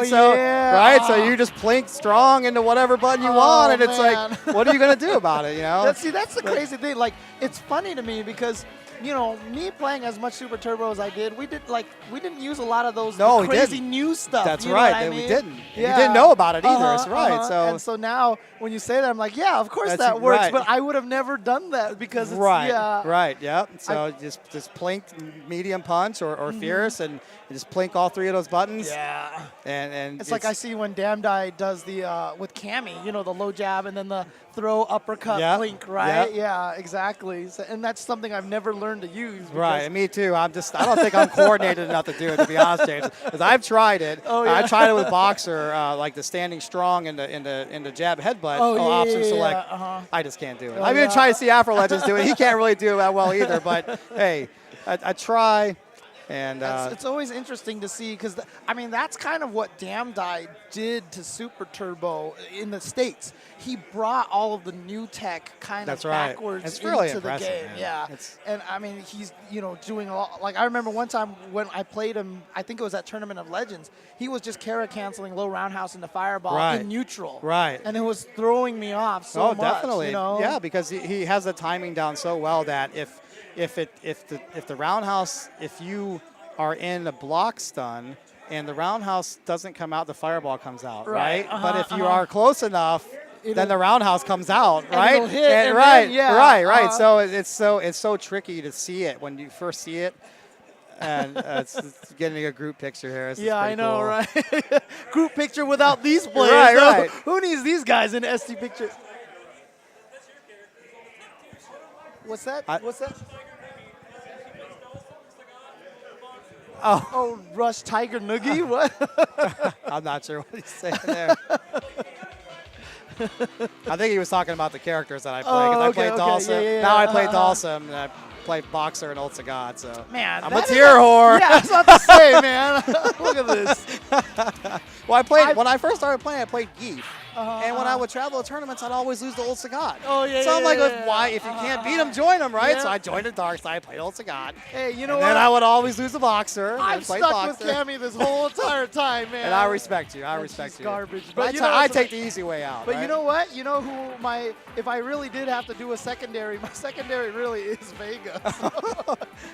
So you just plink strong into whatever button you want, and it's like, what are you going to do about it? You know. That's the crazy thing. Like, it's funny to me because, you know, me playing as much Super Turbo as I did, we didn't use a lot of those crazy new stuff. That's you know right. what I mean? We didn't. Yeah. You didn't know about it either. That's right. And so now when you say that, I'm like, yeah, of course that works. Right. But I would have never done that because it's right. Yep. So just plink medium punch or fierce, and you just plink all 3 of those buttons. Yeah. And it's like I see when Damdai does the with Cammy, you know, the low jab and then the throw uppercut blink, right? Yep. Yeah, exactly. So, and that's something I've never learned to use. Right, me too. I don't think I'm coordinated enough to do it, to be honest, James. Because I've tried it. Oh, yeah. I tried it with Boxer, like the standing strong in the jab headbutt. Option select. I just can't do it. I'm even trying to see Afro Legends do it. He can't really do it that well either. But hey, I try. And it's always interesting to see because, I mean, that's kind of what Damdai did to Super Turbo in the States. He brought all of the new tech kind of backwards really into the game. Man. Yeah. And, I mean, he's, you know, doing a lot. Like, I remember one time when I played him, I think it was at Tournament of Legends, he was just canceling low roundhouse into fireball in neutral. Right. And it was throwing me off so much. Oh, definitely. You know? Yeah, because he has the timing down so well that if the roundhouse, if you are in a block stun and the roundhouse doesn't come out, the fireball comes out, right? But if you are close enough, then the roundhouse comes out, right? And hit, and right. So it's so tricky to see it when you first see it. And it's getting a group picture here. Yeah, I know, cool. Right? Group picture without these players. Right. Who needs these guys in SD pictures? What's that? What's that? Oh, Rush Tiger Noogie? What? I'm not sure what he's saying there. I think he was talking about the characters that I play. I played Dalsum. Yeah. Now I play Dalsum, and I play Boxer and Ultra God. So man, I'm a tier whore. Yeah, that's not to say, man. Look at this. Well, when I first started playing, I played Geef. And when I would travel to tournaments, I'd always lose to Ultra God. Oh, yeah. So I'm like, why? If you can't beat him, join him, right? Yeah. So I joined the dark side, played Ultra God. Hey, you know what? And then I would always lose the Boxer. I'm stuck with Cammy this whole entire time, man. And I respect you. I respect you. Garbage. But I take the easy way out. But right? you know what? You know who if I really did have to do a secondary, my secondary really is Vega.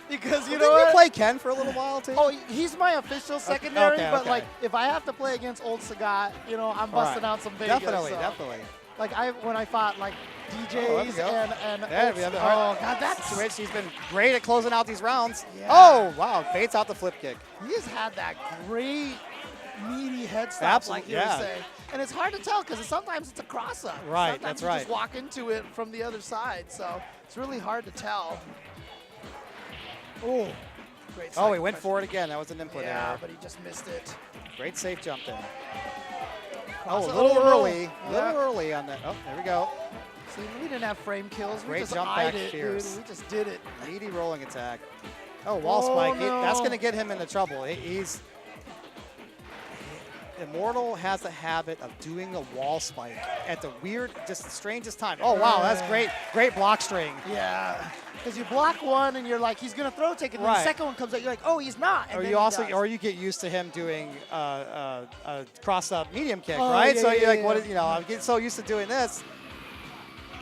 Because you know what? Didn't you play Ken for a little while too? Oh, he's my official secondary. But like, if I have to play against Old Sagat, you know, I'm busting out some Vega. Definitely. Like when I fought like DJs oh God, that's she's been great at closing out these rounds. Yeah. Oh wow, baits out the flip kick. He has had that great meaty head stop, like you were saying, and it's hard to tell because sometimes it's a cross up. Right, sometimes you just walk into it from the other side, so it's really hard to tell. Oh, great. Oh, he went for it again. That was an input error. Yeah, but he just missed it. Great safe jump there. Oh, a little early. A little early on that. Oh, there we go. See, we didn't have frame kills. Great we just jump eyed back it, fierce. dude. We just did it. Meaty rolling attack. Oh, wall spike. No. That's going to get him into trouble. Immortal has the habit of doing a wall spike at the just strangest time. Oh, wow, that's great. Great block string. Yeah. Because you block one and you're like, he's going to throw take it. And the second one comes out, you're like, oh, he's not. And or you get used to him doing a cross up medium kick, right? So you're like, what? I'm getting so used to doing this.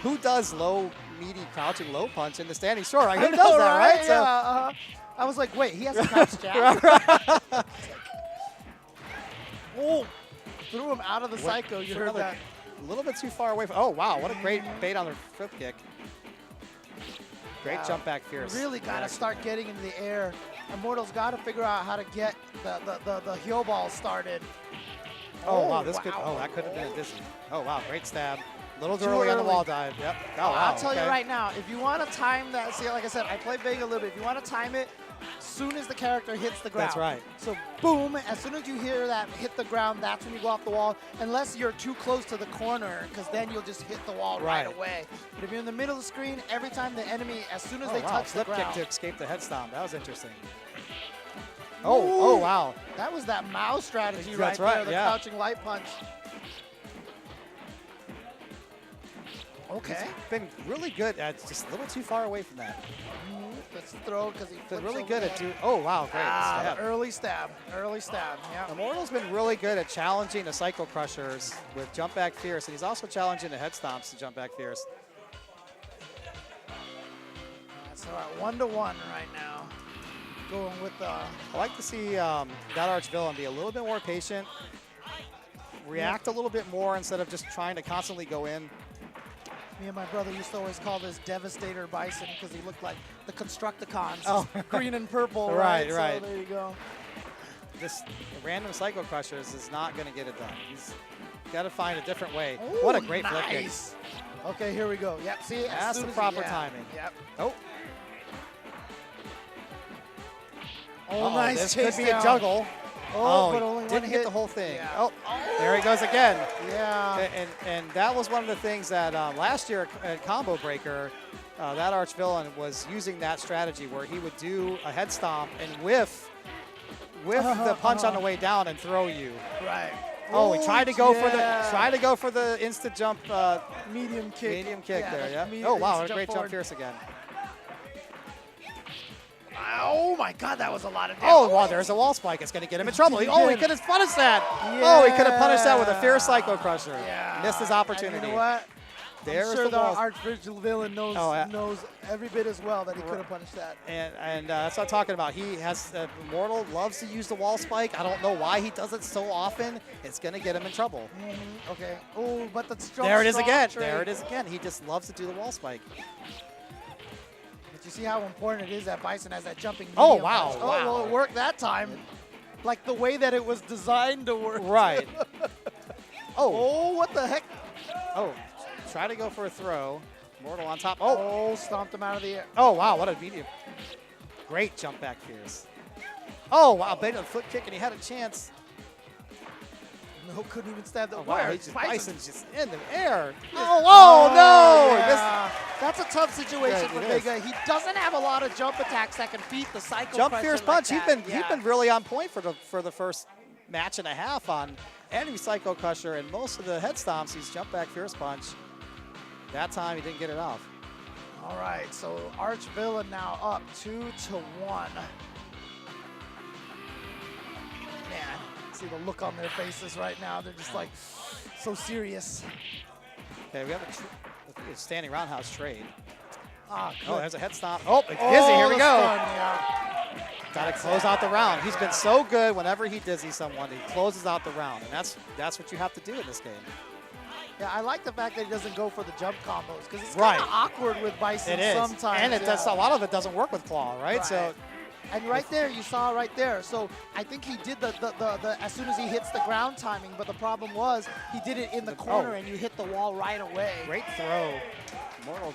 Who does low, meaty, crouching low punch in the standing short? Like, who does that, right? Yeah, I was like, wait, he has a crouch jab? Oh, threw him out of the psycho. You heard that. A little bit too far away from. Oh, wow. What a great bait on the flip kick. Great jump back fierce. Really got to start getting into the air. Immortal's got to figure out how to get the heel ball started. Oh, wow, this could, oh, that could have been a dizzy. Oh, wow, great stab. Little too early on the wall dive. Yep. Oh, wow. I'll tell you right now, if you want to time that, see, like I said, I play Vega a little bit. If you want to time it, as soon as the character hits the ground. That's right. So boom, as soon as you hear that hit the ground, that's when you go off the wall, unless you're too close to the corner, because then you'll just hit the wall right away. But if you're in the middle of the screen, every time the enemy, as soon as they touch the ground. Flip kick to escape the head stomp. That was interesting. Oh, wow. That was that mouse strategy That's right right, there, the crouching light punch. Okay. He's been really good at just a little too far away from that. Let's throw because he's been really good at oh, wow, great stab. Early stab, yeah. Immortal's been really good at challenging the Cycle Crushers with jump back fierce, and he's also challenging the head stomps to jump back fierce. So at 1-1 right now. Going with I like to see that arch villain be a little bit more patient, react a little bit more instead of just trying to constantly go in. Me and my brother used to always call this Devastator Bison because he looked like the Constructicons, green and purple. Right. So there you go. This random Cycle Crushers is not going to get it done. He's got to find a different way. Ooh, what a great flip kick. Okay, here we go. Yep, see? That's the proper timing. Yep. Oh. Oh, nice. This could be a juggle. Oh, but only didn't one hit the whole thing. Yeah. Oh, there he goes again. Yeah. And that was one of the things that last year at Combo Breaker, that arch villain was using that strategy where he would do a head stomp and whiff the punch on the way down and throw you. Right. Oh, he tried to go for the instant jump medium kick. Medium kick there, yeah. Oh wow, what a great jump fierce again. Oh my God, that was a lot of damage. Oh wow, there's a wall spike. It's going to get him in trouble. Oh, he could have punished that. Yeah. Oh, he could have punished that with a fierce Cycle Crusher. Yeah. Missed his opportunity. And you know what? There's I'm sure the wall. arch villain knows every bit as well that he could have punished that. And that's what I'm talking about. He has Immortal loves to use the wall spike. I don't know why he does it so often. It's going to get him in trouble. Okay. Oh, but the strong. There it is again. Trade. There it is again. He just loves to do the wall spike. But you see how important it is that Bison has that jumping. Oh wow! Oh well, it worked that time. Like the way that it was designed to work. Right. Oh, what the heck? Oh. Try to go for a throw. Immortal on top. Oh, stomped him out of the air. Oh, wow, what a medium. Great jump back fierce. Oh, wow, baited a flip kick and he had a chance. No, couldn't even stab the wire. Wow, Bison's just in the air. Oh, no! Yeah. That's a tough situation for Vega. He doesn't have a lot of jump attacks that can beat the Cycle Jump fierce punch. Like he's been really on point for the first match and a half on enemy Cycle Crusher, and most of the head stomps he's jump back fierce punch. That time he didn't get it off. All right, so Arch Villain now up 2-1. Man, see the look on their faces right now. They're just like so serious. Okay, we have a standing roundhouse trade. Oh, there's a head stomp. Oh, it's dizzy. Here we go. Got to close out the round. He's been so good whenever he dizzy someone, he closes out the round, and that's what you have to do in this game. Yeah, I like the fact that he doesn't go for the jump combos because it's kind of awkward with Bison sometimes. And a lot of it doesn't work with Claw, right? So, and right there, you saw right there. So I think he did the as soon as he hits the ground timing, but the problem was he did it in the corner and you hit the wall right away. Great throw. Immortal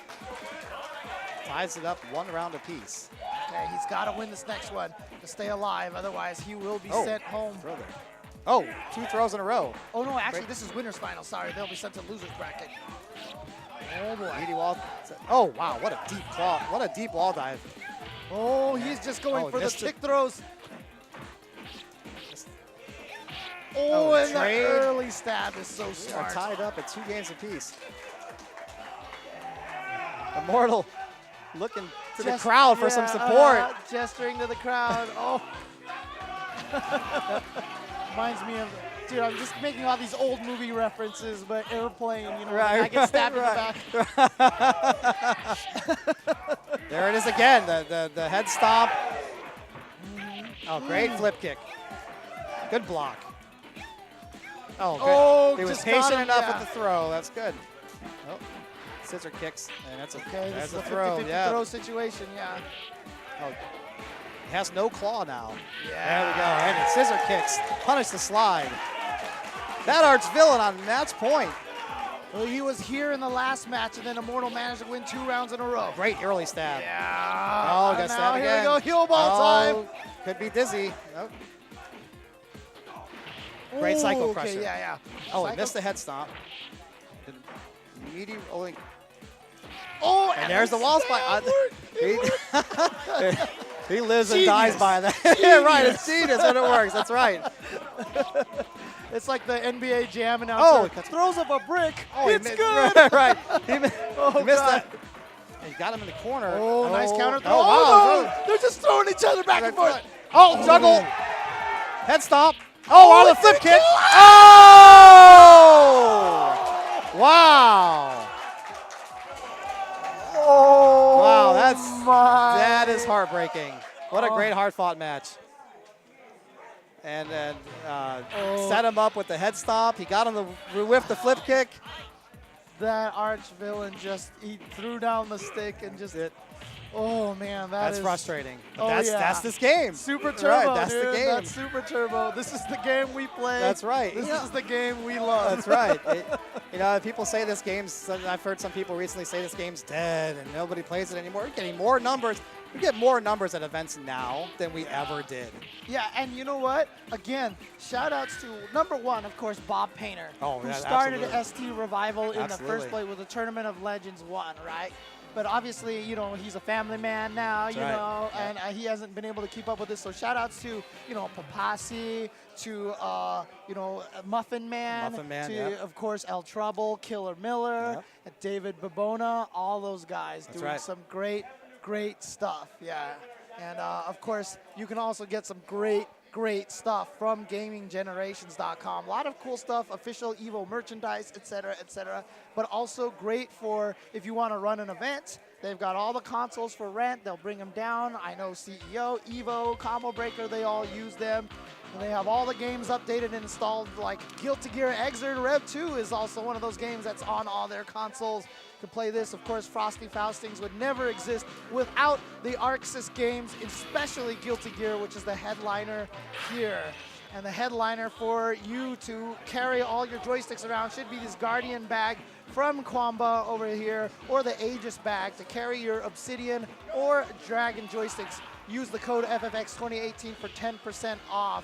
ties it up 1 round apiece. Okay, he's got to win this next one to stay alive. Otherwise, he will be sent home. Throw there. Oh, 2 throws in a row. Oh, no, actually, this is winner's final. Sorry, they'll be sent to loser's bracket. Oh, boy. Wall. Oh, wow, what a deep claw. What a deep wall dive. Oh, he's just going for the kick throws. Oh, and the early stab is so smart. They're tied up at 2 games apiece. Immortal looking to the crowd for some support. Gesturing to the crowd. Oh. Reminds me of, dude, I'm just making all these old movie references, but Airplane, you know, I get stabbed in the back. There it is again, the head stomp. Oh, great flip kick. Good block. Oh, good. He was patient enough with the throw. That's good. Oh. scissor kicks, and that's a, Okay, this there's is a a throw. 50-50 Yeah. throw situation, yeah. Oh, has no claw now. Yeah. There we go. And it scissor kicks. Punish the slide. That Arch villain on match point. Well, he was here in the last match, and then Immortal managed to win 2 rounds in a row. Great early stab. Yeah. Oh, And got now stabbed here again. we go, heel ball time. Could be dizzy. Nope. Great cycle Ooh, crusher. Okay, yeah. Oh, he Cycle- missed the head stomp. Meaty rolling. Oh, And there's the wall spot. He lives and Genius. dies by that. Yeah, right. It's genius when it works. That's right. It's like the NBA Jam announcer. Oh, Throws up a brick. Oh, It's he good. missed, right. He Oh, missed God. that. He got him in the corner. Oh, nice counter throw. Oh, Oh, wow. no. They're just throwing each other back and forth. Oh, juggle. Head stomp. Oh, on the flip big kick. kill. Oh! Wow. Oh, Wow, that is my. heartbreaking. What a Oh. great hard-fought match. And then Oh. set him up with the head stomp. He got him to whiff the flip kick. That arch villain he threw down the stick and just. It, Oh man, that's is frustrating. But Oh, that's yeah. that's this game. Super Turbo, Right, that's dude. the game. That's Super Turbo. This is the game we play. That's right. This Yeah. is the game we love. That's right. You know, people say this game's. I've heard some people recently say this game's dead and nobody plays it anymore. We're getting more numbers. We get more numbers at events now than we ever did. Yeah, and you know what? Again, shout outs to number one, of course, Bob Painter, Oh, who yeah, started absolutely. ST Revival in the Absolutely. first place with the Tournament of Legends 1, right? But obviously, you know, he's a family man now, That's you right. know, Yeah. and he hasn't been able to keep up with this. So shout outs to, you know, Papasi, to, you know, Muffin Man, Muffin Man, to, yeah. of course, El Trouble, Killer Miller, Yep. David Babona, all those guys That's doing right. some great stuff, yeah. And of course, you can also get some great stuff from GamingGenerations.com. A lot of cool stuff, official Evo merchandise, etc. But also great for if you want to run an event. They've got all the consoles for rent. They'll bring them down. I know CEO, Evo, Combo Breaker, they all use them. And they have all the games updated and installed, like Guilty Gear Xrd Rev 2 is also one of those games that's on all their consoles. To play this, of course, Frosty Faustings would never exist without the Arxis games, especially Guilty Gear, which is the headliner here. And the headliner for you to carry all your joysticks around should be this Guardian bag from Quamba over here, or the Aegis bag to carry your Obsidian or Dragon joysticks. Use the code FFX2018 for 10% off.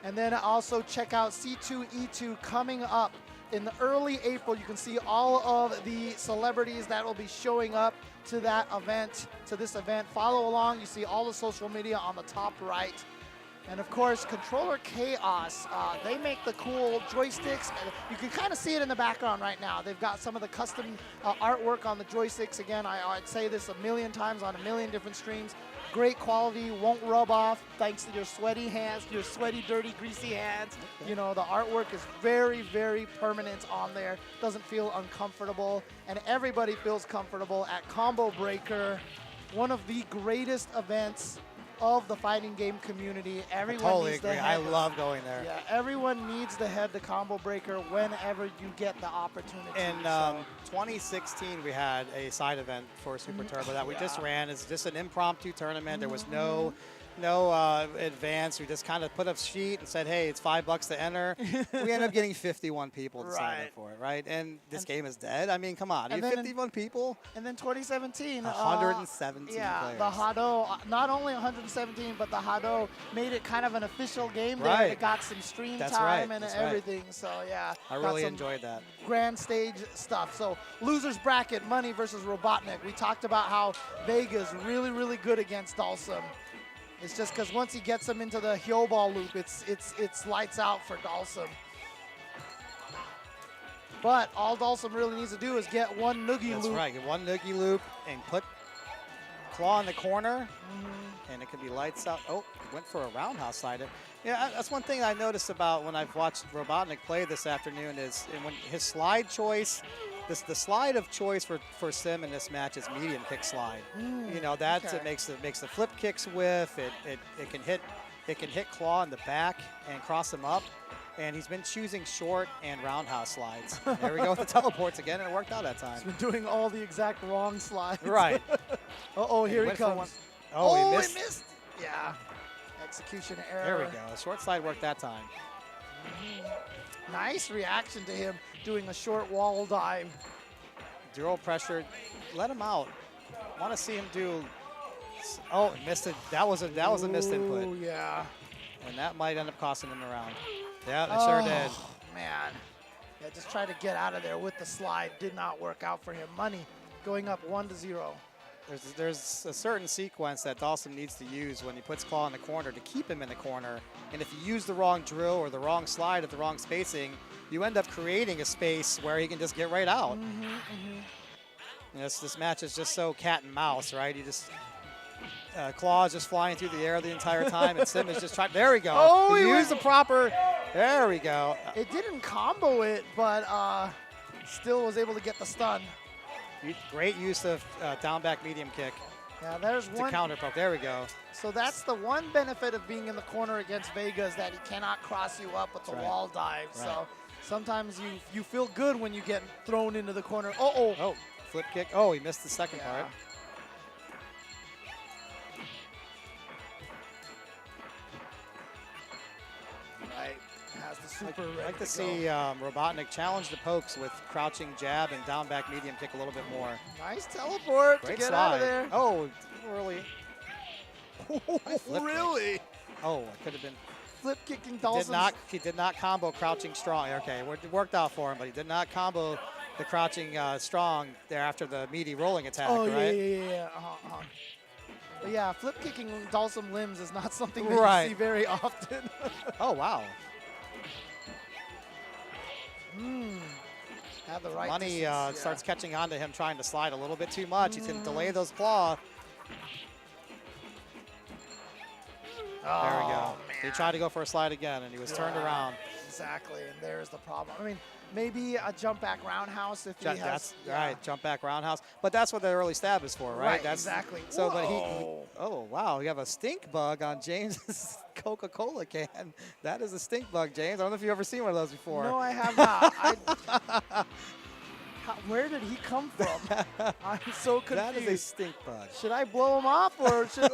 And then also check out C2E2 coming up in the early April. You can see all of the celebrities that will be showing up to that event, to this event. Follow along. You see all the social media on the top right. And of course, Controller Chaos, they make the cool joysticks. You can kind of see it in the background right now. They've got some of the custom artwork on the joysticks. Again, I'd say this a million times on a million different streams. Great quality, won't rub off thanks to your sweaty hands, your sweaty, dirty, greasy hands. You know, the artwork is very, very permanent on there. Doesn't feel uncomfortable, and everybody feels comfortable at Combo Breaker, one of the greatest events of the fighting game community. Everyone Totally needs agree. to I head. love going there. Yeah, everyone needs to head to Combo Breaker whenever you get the opportunity. In so. 2016, we had a side event for Super Turbo that we just ran. It's just an impromptu tournament. There was no advance. We just kind of put up a sheet and said, hey, it's $5 to enter. We ended up getting 51 people to sign up Right. for it, right? And this game is dead. I mean, come on. You And have then 51 people? And then 2017, 117 yeah, players. the Hado, not only 117, but the Hado made it kind of an official game there. Right. It got some stream That's time right, and that's right. everything. So yeah, I got really some enjoyed that. grand stage stuff. So losers bracket, Money versus Robotnik. We talked about how Vega's really, really good against Dalsum. It's just because once he gets him into the heel ball loop, it's lights out for Dalsum. But all Dalsum really needs to do is get one noogie That's loop. right. Get one noogie loop and put claw in the corner, and it could be lights out. Oh, went for a roundhouse slide. Yeah, that's one thing I noticed about when I've watched Robotnik play this afternoon is when his slide choice, the slide of choice for Sim in this match is medium kick slide. You know, that's okay. it makes the flip kicks whiff. It can hit claw in the back and cross him up. And he's been choosing short and roundhouse slides. There we go with the teleports again, and it worked out that time. He's been doing all the exact wrong slides. Right. Uh-oh, here he went for comes. Oh, he he missed. missed. Yeah. Execution error. There we go. Short slide worked that time. Nice reaction to him doing a short wall dive. Dual pressure. Let him out. Want to see him do. Oh, missed it. That was a missed input. Oh, yeah. And that might end up costing him the round. Yeah, it sure did. Man. Yeah, just try to get out of there with the slide. Did not work out for him. Money going up 1-0. There's a certain sequence that Dawson needs to use when he puts Claw in the corner to keep him in the corner. And if you use the wrong drill or the wrong slide at the wrong spacing, you end up creating a space where he can just get right out. This match is just so cat and mouse, right? You just Claw is just flying through the air the entire time, and Sim is just trying. There we go. Oh, he he used the proper. There we go. It didn't combo it, but still was able to get the stun. Great use of down back medium kick. Yeah, there's to one counter poke. There we go. So that's the one benefit of being in the corner against Vega is that he cannot cross you up with the wall dive. Right. So sometimes you feel good when you get thrown into the corner. Oh, flip kick. Oh, he missed the second part. Right. Has the super I'd like to see Robotnik challenge the pokes with crouching jab and down back medium kick a little bit more. Nice teleport Great to get slide. out of there. Oh, early. Really? Oh, it could have been. Flip kicking Dawson. He did not combo crouching strong. Okay, it worked out for him, but he did not combo the crouching strong there after the meaty rolling attack, right? Yeah. But yeah, flip kicking Dawson limbs is not something that you see very often. Oh, wow. Have the right Money distance, starts catching on to him trying to slide a little bit too much. He's going to delay those claw. There we go. Man. He tried to go for a slide again, and he was turned around. Exactly, and there's the problem. I mean, maybe a jump back roundhouse if he has. That's right, jump back roundhouse. But that's what the early stab is for, right? Right, That's, exactly. So, but oh, wow, you have a stink bug on James's Coca-Cola can. That is a stink bug, James. I don't know if you've ever seen one of those before. No, I have not. Where did he come from? I'm so confused. That is a stink bug. Should I blow him off, or should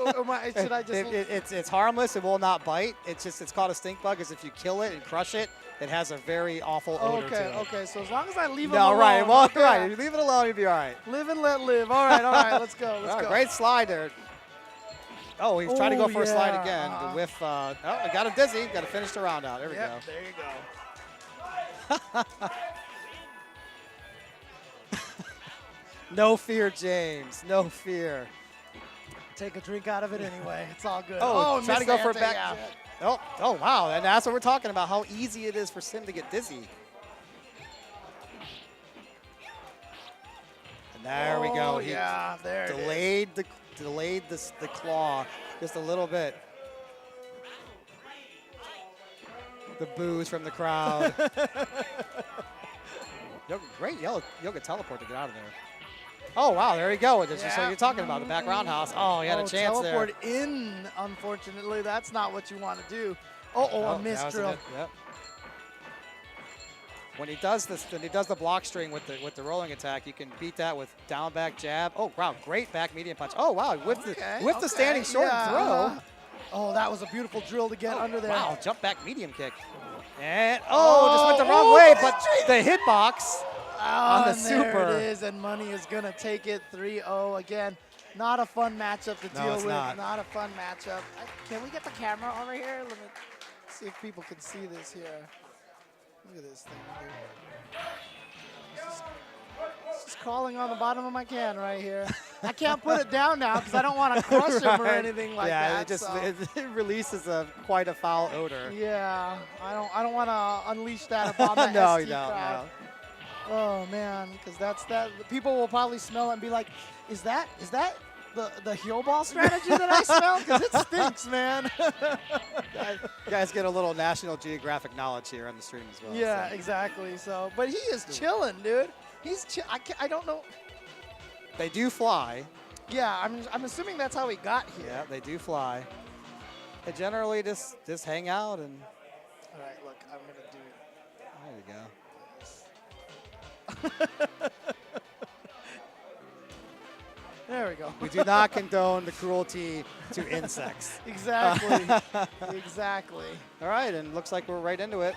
I just? It's harmless. It will not bite. It's called a stink bug. Is if you kill it and crush it, it has a very awful odor to it. Okay. So as long as I leave him alone. Right. Well, okay. right. You leave it alone, you'll be all right. Live and let live. All right. Let's go. Let's go. Great slide there. Oh, he's trying to go for a slide again. The whiff. He got him dizzy. Got to finish the round out. There we go. There you go. No fear, James. No fear. Take a drink out of it anyway. It's all good. Oh, trying to go for a back. Yeah. Oh, wow. And that's what we're talking about, how easy it is for Sim to get dizzy. And there we go. He there delayed the claw just a little bit. The boos from the crowd. Great yoga teleport to get out of there. Oh, wow, there you go. This is what you're talking about, the back roundhouse. Oh, he had a chance teleport in, unfortunately. That's not what you want to do. A missed drill. Yep. When he does the block string with the rolling attack, you can beat that with down back jab. Oh, wow, great back medium punch. Oh, wow, with the standing short throw. Oh, that was a beautiful drill to get under there. Wow, jump back medium kick. And, just went the wrong way, but the hitbox on the super. There it is, and Money is going to take it 3-0 again. Not a fun matchup to deal with. Not a fun matchup. Can we get the camera over here? Let me see if people can see this here. Look at this thing here. It's just crawling on the bottom of my can right here. I can't put it down now because I don't want to crush him or anything like that. Yeah, it releases quite a foul odor. Yeah, I don't want to unleash that upon the No, ST you don't. crowd. No. Oh man, because that. People will probably smell it and be like, "Is that the heel ball strategy that I smell?" Because it stinks, man. You guys get a little National Geographic knowledge here on the stream as well. Yeah, exactly. So, but he is chilling, dude. He's I don't know. They do fly. Yeah, I'm assuming that's how he got here. Yeah, they do fly. They generally just hang out and. All right, look, I'm gonna do. There you go. There we go. We do not condone the cruelty to insects. Exactly. Exactly. All right, and looks like we're right into it.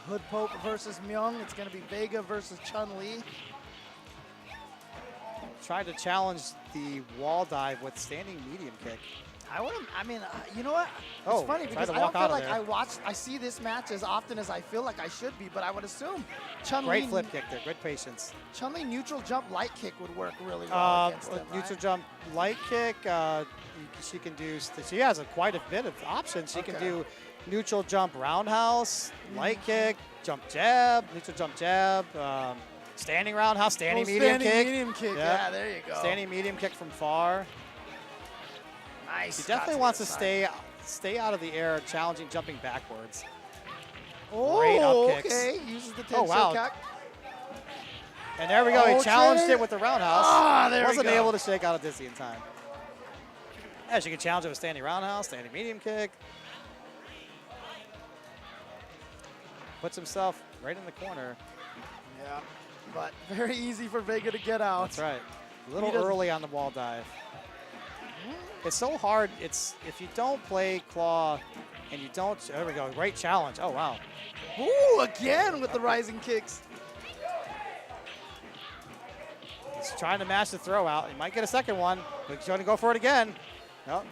Hood Pope versus Myung. It's going to be Vega versus Chun-Li. Tried to challenge the wall dive with standing medium kick. I mean, you know what? Oh, It's funny tried because to I don't walk feel out of like there. I see this match as often as I feel like I should be, but I would assume Chun-Li Great flip kick there, good patience. Chun-Li neutral jump light kick would work really well against them, Neutral right? jump light kick. She can do. She has quite a bit of options. She can Okay. do neutral jump roundhouse, light kick, jump jab, neutral jump jab, standing roundhouse, standing medium standing kick. medium kick. Yep. Yeah, there you go. Standing medium kick from far. Nice. She Got definitely to wants the to side. stay out of the air, challenging jumping backwards. Oh, Great up kicks. okay. Uses the Oh, wow. Tensho Kak. And there we go. Oh, He challenged trade. it with the roundhouse. Ah, there we Wasn't go. able to shake out a dizzy in time. Yeah, she can challenge it with standing roundhouse, standing medium kick. Puts himself right in the corner. Yeah, but very easy for Vega to get out. That's right. A little doesn't- early on the wall dive. It's so hard. It's if you don't play claw and you don't. There we go. Great challenge. Oh wow. Ooh, again with the rising kicks. He's trying to mash the throw out. He might get a second one, but he's going to go for it again. Nope.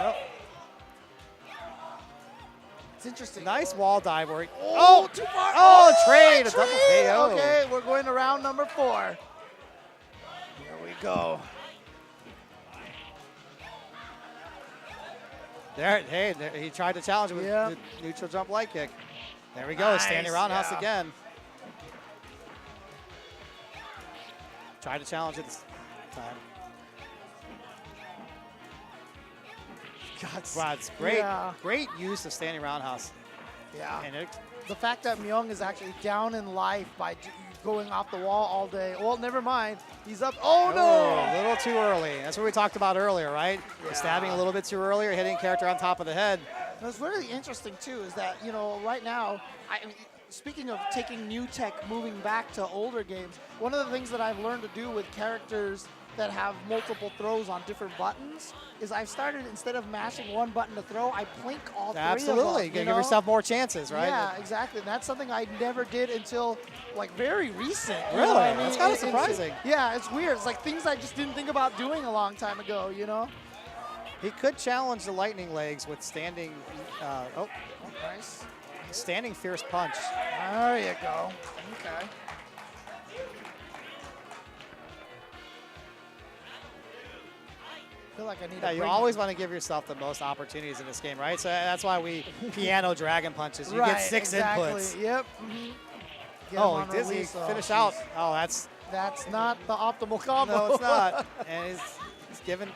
Nope. It's interesting. Nice wall dive where he, Oh, too far. Oh, trade, a double trade. KO. Okay, we're going to round number 4. Here we go. There, he tried to challenge it with Yeah. the neutral jump light kick. There we go, standing Nice, roundhouse yeah. again. Tried to challenge it this time. God, Wow, it's great, Yeah. great use of standing roundhouse. Yeah. And it, The fact that Myung is actually down in life by going off the wall all day. Well, never mind. He's up. Oh, a no. little too early. That's what we talked about earlier, right? Yeah. Stabbing a little bit too early or hitting character on top of the head. What's really interesting, too, is that, you know, right now, speaking of taking new tech, moving back to older games, one of the things that I've learned to do with characters that have multiple throws on different buttons is I've started, instead of mashing one button to throw, I blink all 3 of them. Absolutely. You Give know? yourself more chances, right? Yeah, exactly. And that's something I never did until, like, very recent. You Really? know what I mean? That's kinda It's- surprising. Yeah, it's weird. It's like things I just didn't think about doing a long time ago, you know? He could challenge the lightning legs with standing, Oh, nice. standing fierce punch. There you go. Okay. I feel like I need Yeah, to you bring- always want to give yourself the most opportunities in this game, right? So that's why we piano dragon punches. You right, get 6 exactly. inputs. Yep. Get him Oh, on he did. He release. Oh, finish jeez. out. Oh, that's That's not the optimal combo. no, it's not. And he's given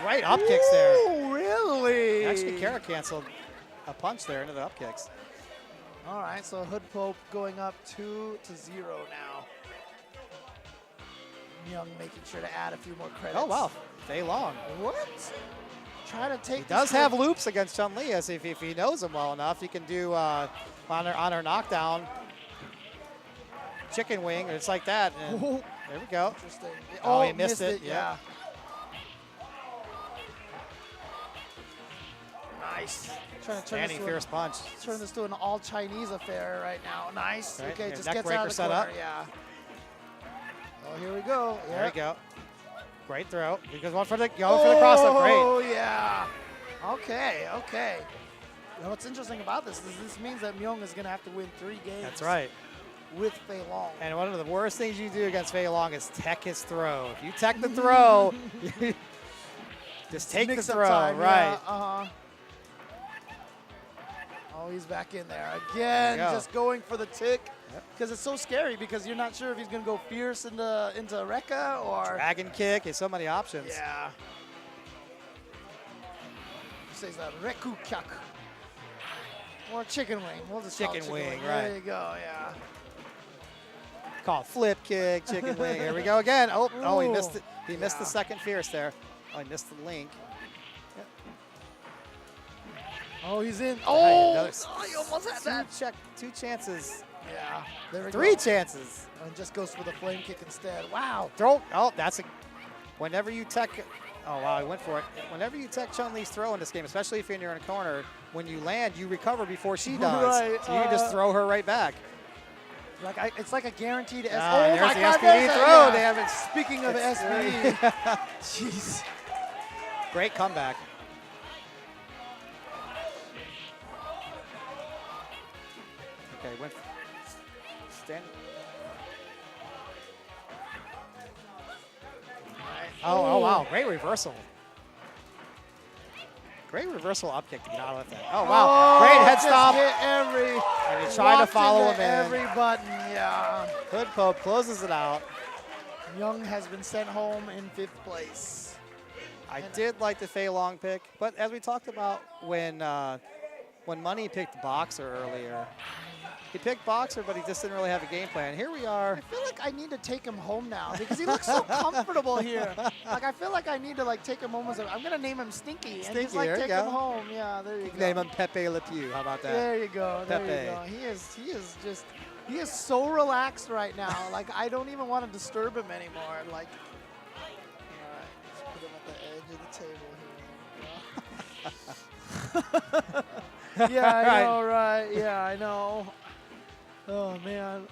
right up kicks there. Ooh, really? Actually, Kara canceled a punch there into the up kicks. All right, so Hood Pope going up 2-0 now. Myung making sure to add a few more credits. Oh wow, Fei Long. What? Try to take. He does have loops against Chun-Li, as if he knows him well enough. He can do on her knockdown, chicken wing, or it's like that. And Ooh, there we go. interesting. Oh, he missed it, Yeah. yeah. Nice. Trying to Standing fierce punch. turn this to an all Chinese affair right now. Nice. Right, Okay, yeah, just neck gets breaker out of the set corner. up. Yeah. Oh, here we go. There Yep. we go. Great throw. He goes for the cross up. Great. Oh, yeah. Okay, okay. You know, what's interesting about this is this means that Myung is going to have to win 3 games. That's right. With Fei Long. And one of the worst things you do against Fei Long is tech his throw. If you tech the throw, just take the Mix up throw. time, Right. Yeah, uh-huh. Oh, he's back in there again, There you go. just going for the tick. Yep. Because it's so scary because you're not sure if he's going to go fierce into Rekka or... Dragon kick. There's so many options. Yeah. He says that Reku Kyak. Or chicken wing. We'll just call it Chicken wing, There right. you go, yeah. Call it flip kick, chicken wing. Here we go again. Oh, he missed it. He missed the Yeah. second fierce there. Oh, he missed the link. Oh, he's in. Hey, Oh, another he almost had that. two chances. Yeah, there we go. 3 chances. And just goes for the flame kick instead. Wow. Throw. Oh, that's a. Whenever you tech. Oh, wow, he went for it. Whenever you tech Chun-Li's throw in this game, especially if you're in a corner, when you land, you recover before she does. Right, So you can just throw her right back. Like it's like a guaranteed S. Ah, Oh there's my the God, SPD there's a- throw, yeah. damn it. Speaking of It's SPD, jeez. Great comeback. Okay, went. Stand. Oh, wow, great reversal. Great reversal up kick to get out of that. Oh, wow, great head just stop. Hit every. And he tried to walked follow into him in. every button, yeah. Hood poke closes it out. Young has been sent home in 5th place. I did like the Fei Long pick, but as we talked about when Money picked Boxer earlier, he picked Boxer, but he just didn't really have a game plan. Here we are. I feel like I need to take him home now because he looks so comfortable here. Like I feel like I need to like take him home as I'm gonna name him Stinky and Stinky, just like there you take go. him home. Yeah, there you go. Name him Pepe Le Pew. How about that? There you go. There Pepe. you go. He is so relaxed right now. Like I don't even want to disturb him anymore. Like, all right, let's put him at the edge of the table here. Yeah, I know, right? Yeah, I know. Oh man.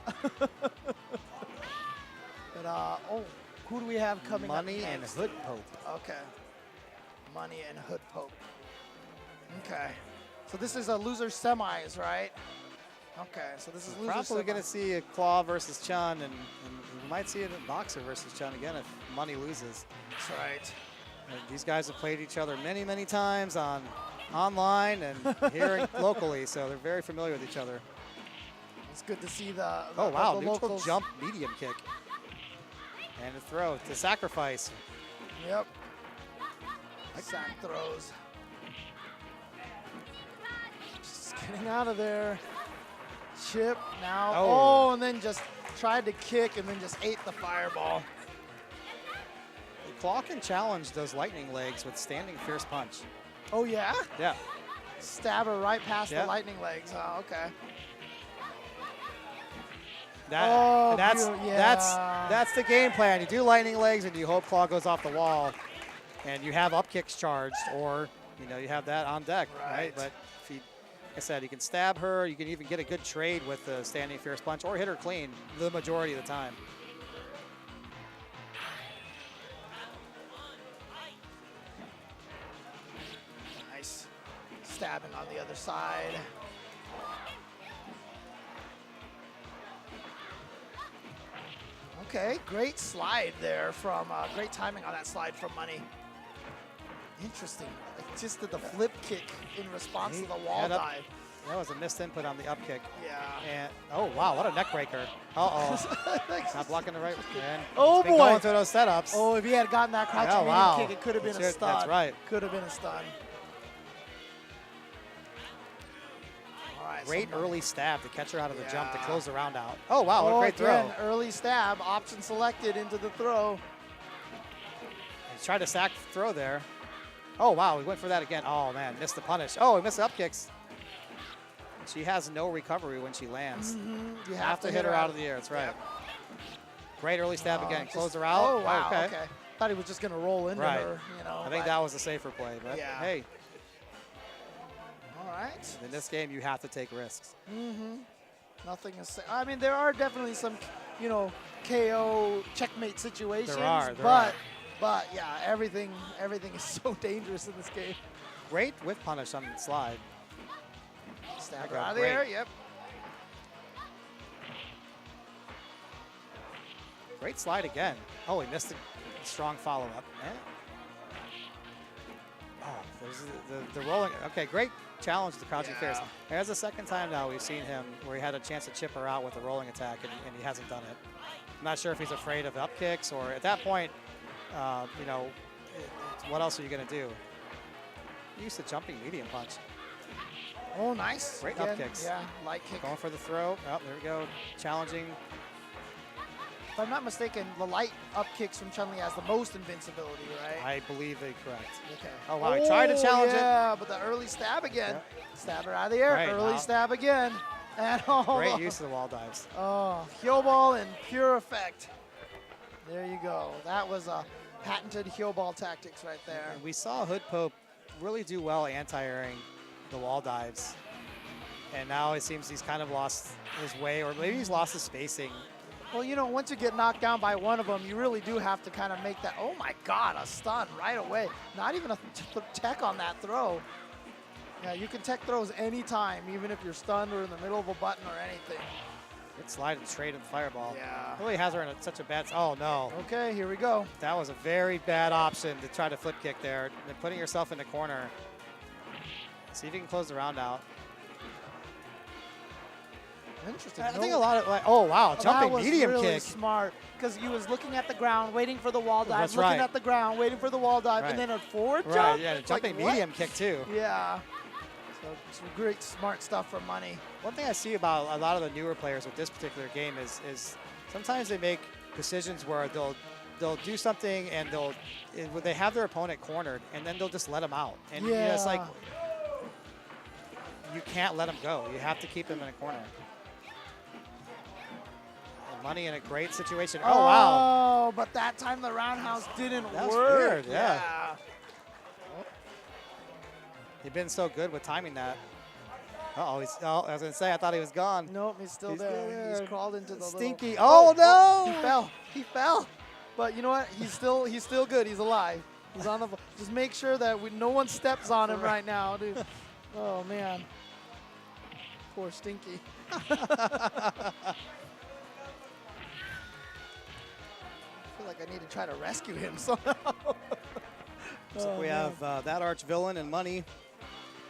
But oh, who do we have coming Money up and next? Hood Pope. Okay. Money and Hood Pope. Okay. So this is a loser semis, right? Okay, so this is loser Probably going to semis. see a Claw versus Chun, and we might see it in Boxer versus Chun again if Money loses. That's right. And these guys have played each other many, many times online and here locally, so they're very familiar with each other. It's good to see the Oh, wow, the neutral locals. jump medium kick. And a throw to sacrifice. Yep. Sack throws. Just getting out of there. Chip now. Oh. Oh, and then just tried to kick and then just ate the fireball. Claw can challenge those lightning legs with standing fierce punch. Oh, yeah? Yeah. Stab her right past Yeah. the lightning legs. Oh, okay. That, Oh, that's yeah. that's the game plan. You do lightning legs and you hope Claw goes off the wall, and you have up kicks charged, or you have that on deck, right? But if you, like I said, you can stab her. You can even get a good trade with the standing fierce punch, or hit her clean the majority of the time. Nice. Stabbing on the other side. Okay, great slide there from, great timing on that slide from Money. Interesting. It just did the flip kick in response to the wall Head up. dive. That was a missed input on the up kick. Yeah. And oh wow, what a neck breaker. Uh-oh. Not blocking the right. And Oh, it's been boy. going through those setups. Oh, if he had gotten that crouching Yeah, medium wow. kick, it could have been a That's stun. that's right. Could have been a stun. All right. Great so Money- early stab to catch her out of the jump to Yeah. close the round out. Oh wow, what a great again, throw. early stab, option selected into the throw. He tried to sack throw there. Oh wow, he went for that again. Oh man, missed the punish. Oh, he missed the up kicks. She has no recovery when she lands. You Have to hit her out of the air. That's right. Yep. Great early stab again. Just- Close her out. Oh, wow. Okay. Okay. Thought he was just going to roll into Right. her, I think but- that was a safer play, but Yeah. hey, All right. in this game you have to take risks. Nothing is. I mean, there are definitely some, KO checkmate situations. There but yeah, everything is so dangerous in this game. Great whip punish on the slide. Stab That her got out of there. great. Yep. Great slide again. Oh, he missed a strong follow-up. Oh, there's the rolling. Okay, great challenge to crouching Yeah. fierce. There's the second time now we've seen him where he had a chance to chip her out with a rolling attack, and he hasn't done it. I'm not sure if he's afraid of up kicks, or at that point, what else are you going to do? Use the jumping medium punch. Oh, nice. Great Again, up kicks. Yeah, light kick. Going for the throw. Oh, there we go. Challenging. If I'm not mistaken, the light up kicks from Chun-Li has the most invincibility, right? I believe they're correct. Okay. Oh, wow, he tried to challenge it. Yeah, but the early stab again. Yep. Stab her out of the air. Right, early wow. stab again. And Great use of the wall dives. Oh, heel ball in pure effect. There you go. That was a patented heel ball tactics right there. And we saw Hood Pope really do well anti-airing the wall dives. And now it seems he's kind of lost his way, or maybe he's lost his spacing. Well, you know, once you get knocked down by one of them, you really do have to kind of make that, oh my God, a stun right away. Not even a tech on that throw. Yeah, you can tech throws anytime, even if you're stunned or in the middle of a button or anything. Good slide and straight in the fireball. Yeah. Really has her in such a bad, oh no. Okay, here we go. That was a very bad option to try to flip kick there. And putting yourself in the corner. See if you can close the round out. Interesting. I think a lot of, like, oh wow, jumping medium kick. That was really kick. smart, because he was looking at the ground, waiting for the wall dive, That's looking right. at the ground, waiting for the wall dive, Right. and then a forward Right, jump. yeah, jumping Like, medium what? kick too. Yeah. So some great, smart stuff for money. One thing I see about a lot of the newer players with this particular game is sometimes they make decisions where they'll do something and they have their opponent cornered and then they'll just let them out. And you know, it's like you can't let them go. You have to keep them in a corner. And money in a great situation. Oh wow! Oh, but that time the roundhouse didn't That was work. weird, yeah. He's been so good with timing that. Uh-oh, I was going to say, I thought he was gone. Nope, he's still there. He's crawled into the Stinky. little... Oh, no! He fell. He fell. But you know what? He's still good. He's alive. He's on the... Just make sure that no one steps on him right now, dude. Oh, man. Poor Stinky. I feel like I need to try to rescue him somehow. So we have that arch villain and money.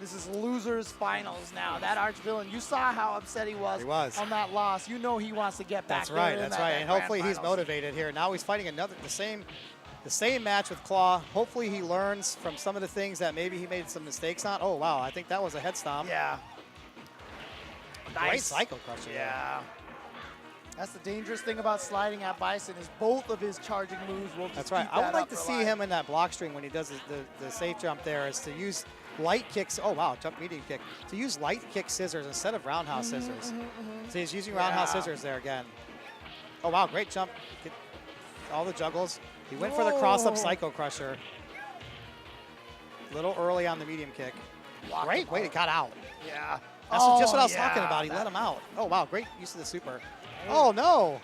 This is losers finals now. That arch villain, you saw how upset he was on that loss. You know he wants to get back That's right, there. that's right. And hopefully he's motivated here. Now he's fighting the same match with Claw. Hopefully he learns from some of the things that maybe he made some mistakes on. Oh wow, I think that was a head stomp. Yeah. Great Nice. cycle crusher. Yeah. That's the dangerous thing about sliding at Bison is both of his charging moves will just That's right. keep I that would like up to for see life. him in that block string when he does the safe jump there, is to use light kicks. Oh wow, jump medium kick. To use light kick scissors instead of roundhouse scissors. So he's using roundhouse scissors there again. Oh wow, great jump. Get all the juggles. He went for the cross-up Psycho Crusher. A little early on the medium kick. Great way to got out. Yeah. That's just what I was talking about. He let him out. Oh wow, great use of the super. Oh no.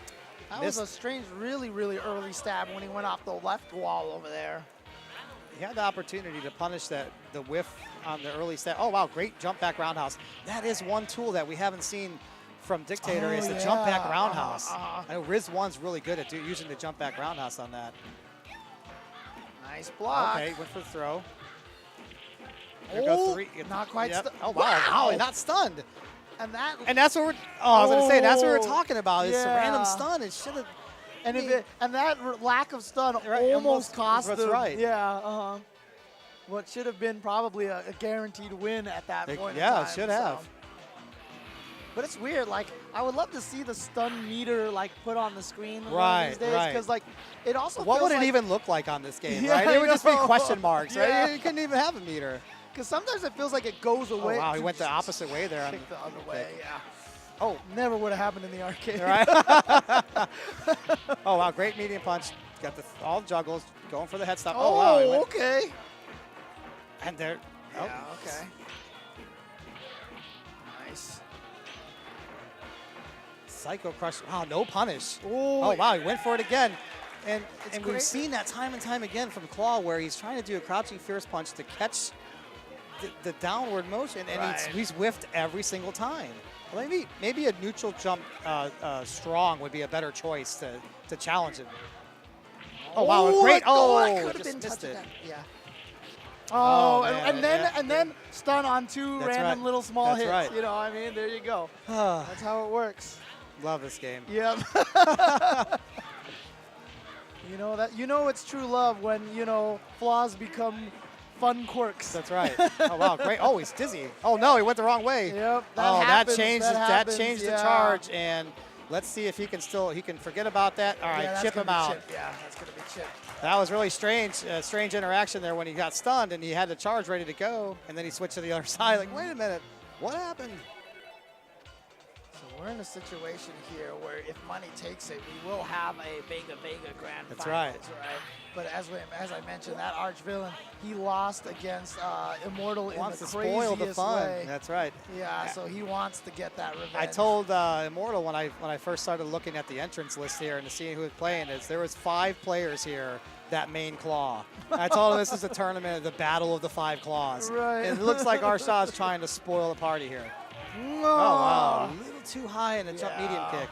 That was a strange, really, really early stab when he went off the left wall over there. He had the opportunity to punish the whiff on the early stab. Oh wow, great jump back roundhouse. That is one tool that we haven't seen from Dictator is the jump back roundhouse. I know Riz 1's really good at using the jump back roundhouse on that. Nice block. Okay, went for the throw. There go three. Not quite Yep. stunned. Oh wow, Holly not stunned. And that. And that's what we're. Oh, I was gonna say that's what we're Oh, talking about. It's a yeah. random stun. It should have. And that lack of stun Right, almost cost that's them. right. Yeah. What should have been probably a guaranteed win at that point. Yeah, in it time, should have. so. But it's weird. Like, I would love to see the stun meter like put on the screen one of these days, right. because like it also. What feels would it like, even look like on this game? Yeah, right? It would just be I know. question marks, right? Yeah. You couldn't even have a meter. Because sometimes it feels like it goes Oh away. wow, he went the opposite way there. Kick the other way. Yeah. Oh, Never would have happened in the arcade. right. Oh wow, great medium punch. Got all the juggles, going for the head stop. Oh wow, he went, okay. and there. Oh. Yeah, okay. Nice. Psycho Crush. Wow, no punish. Oh, Oh wow, he went for it again. And It's we've great. seen that time and time again from Claw, where he's trying to do a crouching fierce punch to catch the downward motion, and Right. he's whiffed every single time. Well, maybe a neutral jump strong would be a better choice to challenge him. Oh wow, a great! that Oh, could have just been missed touch it. of that. Yeah. Oh, man, and then stun on two That's random right. little small That's hits. right. You know, I mean, there you go. That's how it works. Love this game. Yep. You know it's true love when flaws become fun quirks. That's right. Oh wow, great! Oh, he's dizzy. Oh no, he went the wrong way. Yep. That happens, changed. that That happens, changed the yeah. charge, and Let's see if he can forget about that. All right, Yeah, that's chip him gonna be out. chipped. Yeah, that's going to be chipped. That was really strange, strange interaction there when he got stunned and he had the charge ready to go, and then he switched to the other side. Like, wait a minute, what happened? So we're in a situation here where if Money takes it, we will have a Vega Grand That's Finals, right. But as I mentioned, that arch villain, he lost against Immortal in Wants the to spoil the craziest fun. way. That's right. Yeah, so he wants to get that revenge. I told Immortal when I first started looking at the entrance list here and to see who was playing is there was 5 players here that main claw. I told him this is a tournament of the battle of the 5 claws. Right. And it looks like Arshad's trying to spoil the party here. No. Oh wow, a little too high in the jump medium kick.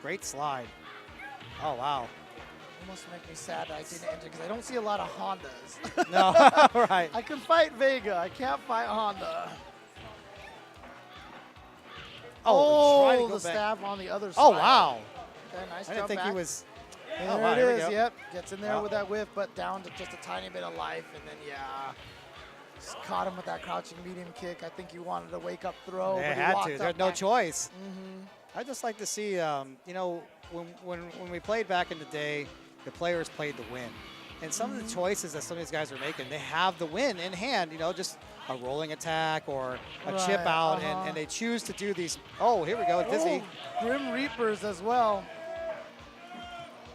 Great slide. Oh wow. Almost make me sad that I didn't enter because I don't see a lot of Hondas. No, right. I can fight Vega. I can't fight Honda. Oh, trying to go the back. stab on the other side. Oh wow. Okay, nice I didn't jump think back. he was. There Oh, wow, it here we is. go. Yep, gets in there Oh. with that whiff, but down to just a tiny bit of life, and then just caught him with that crouching medium kick. I think he wanted a wake-up throw, They but he had walked to. up There's no back. choice. Mm-hmm. I just like to see, you know, when we played back in the day, the players played to win. And some of the choices that some of these guys are making, they have the win in hand, you know, just a rolling attack or a chip Right, out, and they choose to do these. Oh, here we go, Dizzy. Oh, Grim Reapers as well.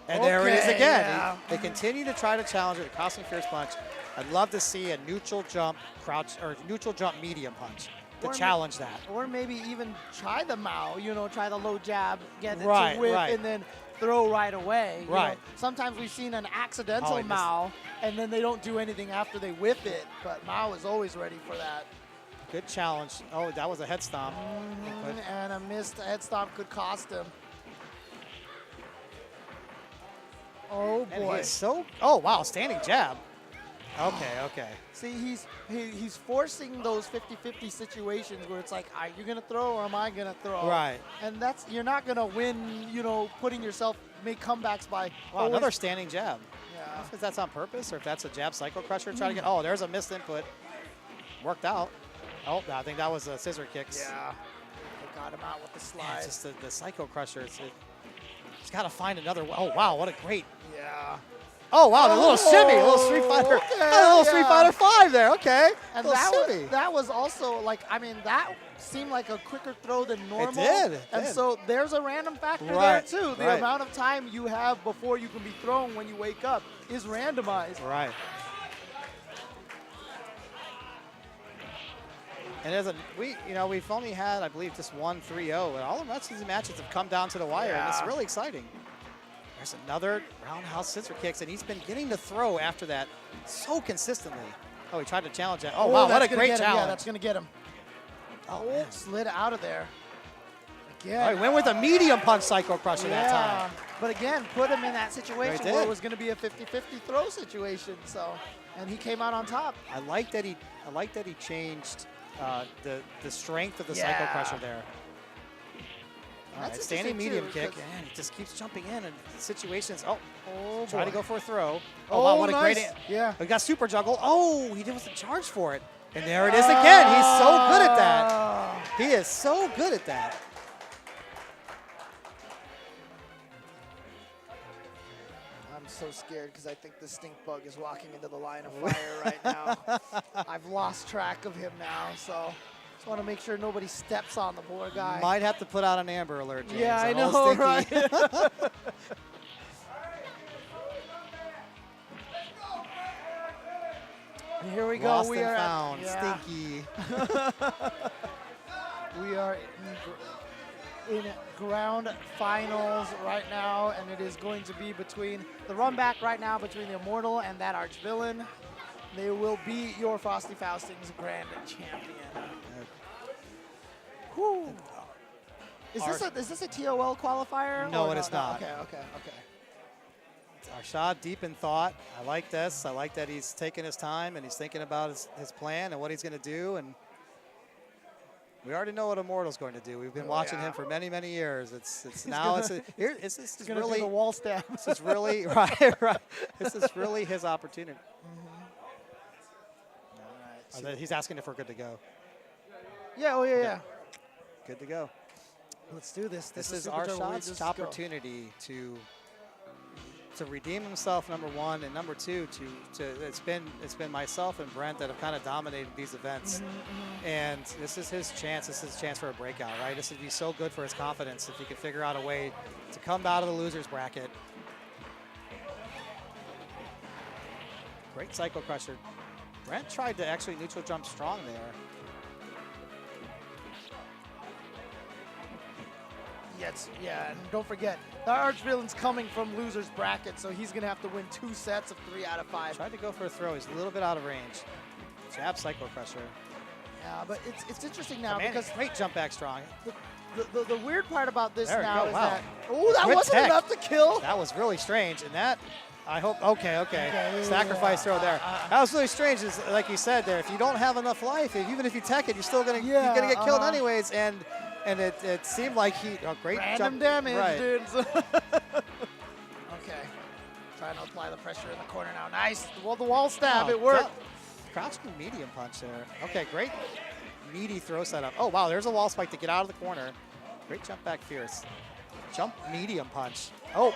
And there it is Okay, again. yeah. They continue to try to challenge it, costing fierce punch. I'd love to see a neutral jump crouch or neutral jump medium punch to Or challenge that. Or maybe even try the Mao, you know, try the low jab, get it Right, to whip, right. and then throw right away. You Right. know, sometimes we've seen an accidental Oh, he missed. Mao, and then they don't do anything after they whip it, but Mao is always ready for that. Good challenge. Oh, that was a head stomp. But And a missed head stomp could cost him. Oh, and boy. he's so. Oh wow, standing jab. Okay, okay. See, he's forcing those 50-50 situations where it's like, are you going to throw or am I going to throw? Right. And you're not going to win, you know, putting yourself, make comebacks by Wow, always- another standing jab. Yeah. I don't know if that's on purpose or if that's a jab cycle crusher trying to get. Oh, there's a missed input. Worked out. Oh, I think that was a scissor kicks. Yeah. They got him out with the Yeah, slide. it's just the psycho crusher. It's got to find another. Oh wow, what a great. Yeah. Oh wow, the little shimmy, a little Street Fighter, Okay, a little Street yeah. Fighter 5 there. Okay, And little that shimmy. was also like, I mean, that seemed like a quicker throw than normal. did, And did. so there's a random factor Right, there too. The right. amount of time you have before you can be thrown when you wake up is randomized. Right. And we've only had, I believe, just 1 3-0, and all the rest of the matches have come down to the wire, and it's Yeah. really exciting. There's another roundhouse scissor kicks, and he's been getting to throw after that so consistently. Oh, he tried to challenge that. Oh, wow, what that's a gonna great get him. challenge. Yeah, that's going to get him. Oh, Oh, man. slid out of there. Oh, Again. he went with a medium punch psycho crusher that time. But again, put him in that situation Right, where it did. was going to be a 50-50 throw situation. So, and he came out on top. I like that he changed the strength of the psycho Yeah. crusher there. All That's right, standing interesting, medium too, kick, 'cause- and he just keeps jumping in and situations. Oh, Oh, try to boy. go for a throw. Oh, wow, what a nice. great. Yeah. He got super juggle. Oh, he wasn't charged for it. And there it is again. He's so good at that. Ah. He is so good at that. I'm so scared because I think the stink bug is walking into the line of fire right now. I've lost track of him now, so just want to make sure nobody steps on the poor guy. Might have to put out an Amber Alert, James. Yeah, I on old know, Stinky. right? And here we go. Lost We and are found. yeah. Stinky. We are in ground finals right now, and it is going to be between the run back right now between the Immortal and that arch villain. They will be your Frosty Faustings grand champion. Whew. Is this a TOL qualifier? No, or it is not. Okay. Arshad deep in thought. I like this. I like that he's taking his time and he's thinking about his plan and what he's going to do. And we already know what Immortal's going to do. We've been watching him for many, many years. This is Gonna really do the wall stab. this is really right. This is really his opportunity. He's asking if we're good to go. Yeah, oh yeah. Good to go. Let's do this. This is Super our Turbo. Let's shot's just go. opportunity to redeem himself, number one, and number two, it's been myself and Brent that have kind of dominated these events, and this is his chance. This is his chance for a breakout, right? This would be so good for his confidence if he could figure out a way to come out of the losers bracket. Great cycle crusher. Brent tried to actually neutral jump strong there. Yes, yeah, and don't forget, the Archvillain's coming from loser's bracket, so he's going to have to win 2 sets of 3 out of 5. Tried to go for a throw. He's a little bit out of range. Jab cycle crusher. Yeah, but it's interesting now Man, because great jump back strong. the weird part about this There we now go, is wow. that, oh, that Good wasn't tech. enough to kill. That was really strange, and that, I hope, okay. Sacrifice throw there. Uh-huh. That was really strange, is like you said there, if you don't have enough life, even if you tech it, you're still gonna, Yeah, you're gonna get killed uh-huh. anyways, and it seemed like great Random jump. damage, right. dude. Okay. Trying to apply the pressure in the corner now. Nice. Well, the wall stab, Wow, it worked. Crouching medium punch there. Okay, great meaty throw setup. Oh, wow, there's a wall spike to get out of the corner. Great jump back fierce. Jump medium punch. Oh,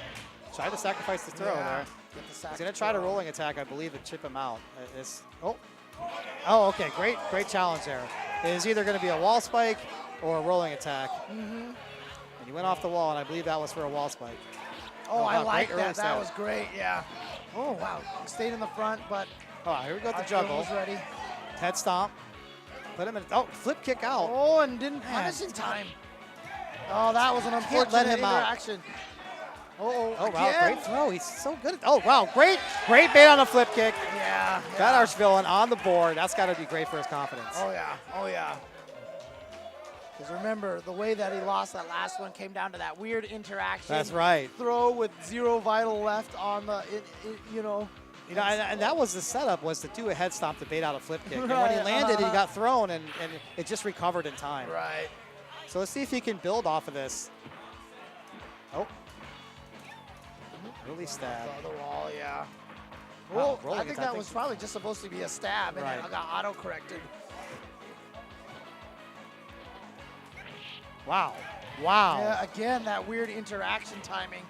try to sacrifice the throw there. Get the He's going to try to rolling attack, I believe, and chip him out. Oh, okay, great challenge there. It is either going to be a wall spike or a rolling attack. And he went off the wall, and I believe that was for a wall spike. Oh, I wow, like great early that. That start. was great, yeah. Oh, wow. Stayed in the front, but Oh, here we go with the Archvillain juggle. was ready. Head stomp. Put him in. Oh, flip kick out. Oh, and didn't Man. punish in time. Oh, that was an let unfortunate him out. interaction. Oh, Oh, wow, again. great throw. He's so good. Oh, wow, great bait on a flip kick. Yeah. That Archvillain on the board. That's got to be great for his confidence. Oh, yeah. Because remember, the way that he lost that last one came down to that weird interaction. That's right. Throw with 0 vital left on the, you know. You know, and that was the setup, was to do a head stomp to bait out a flip kick. And when he Right, landed, he uh-huh. got thrown, and it just recovered in time. Right. So let's see if he can build off of this. Oh. Early stab. The wall, yeah. Wow, Well, rolling I think attack that was thing. probably just supposed to be a stab, and Right. it got auto-corrected. Wow. Wow. Yeah, again, that weird interaction timing.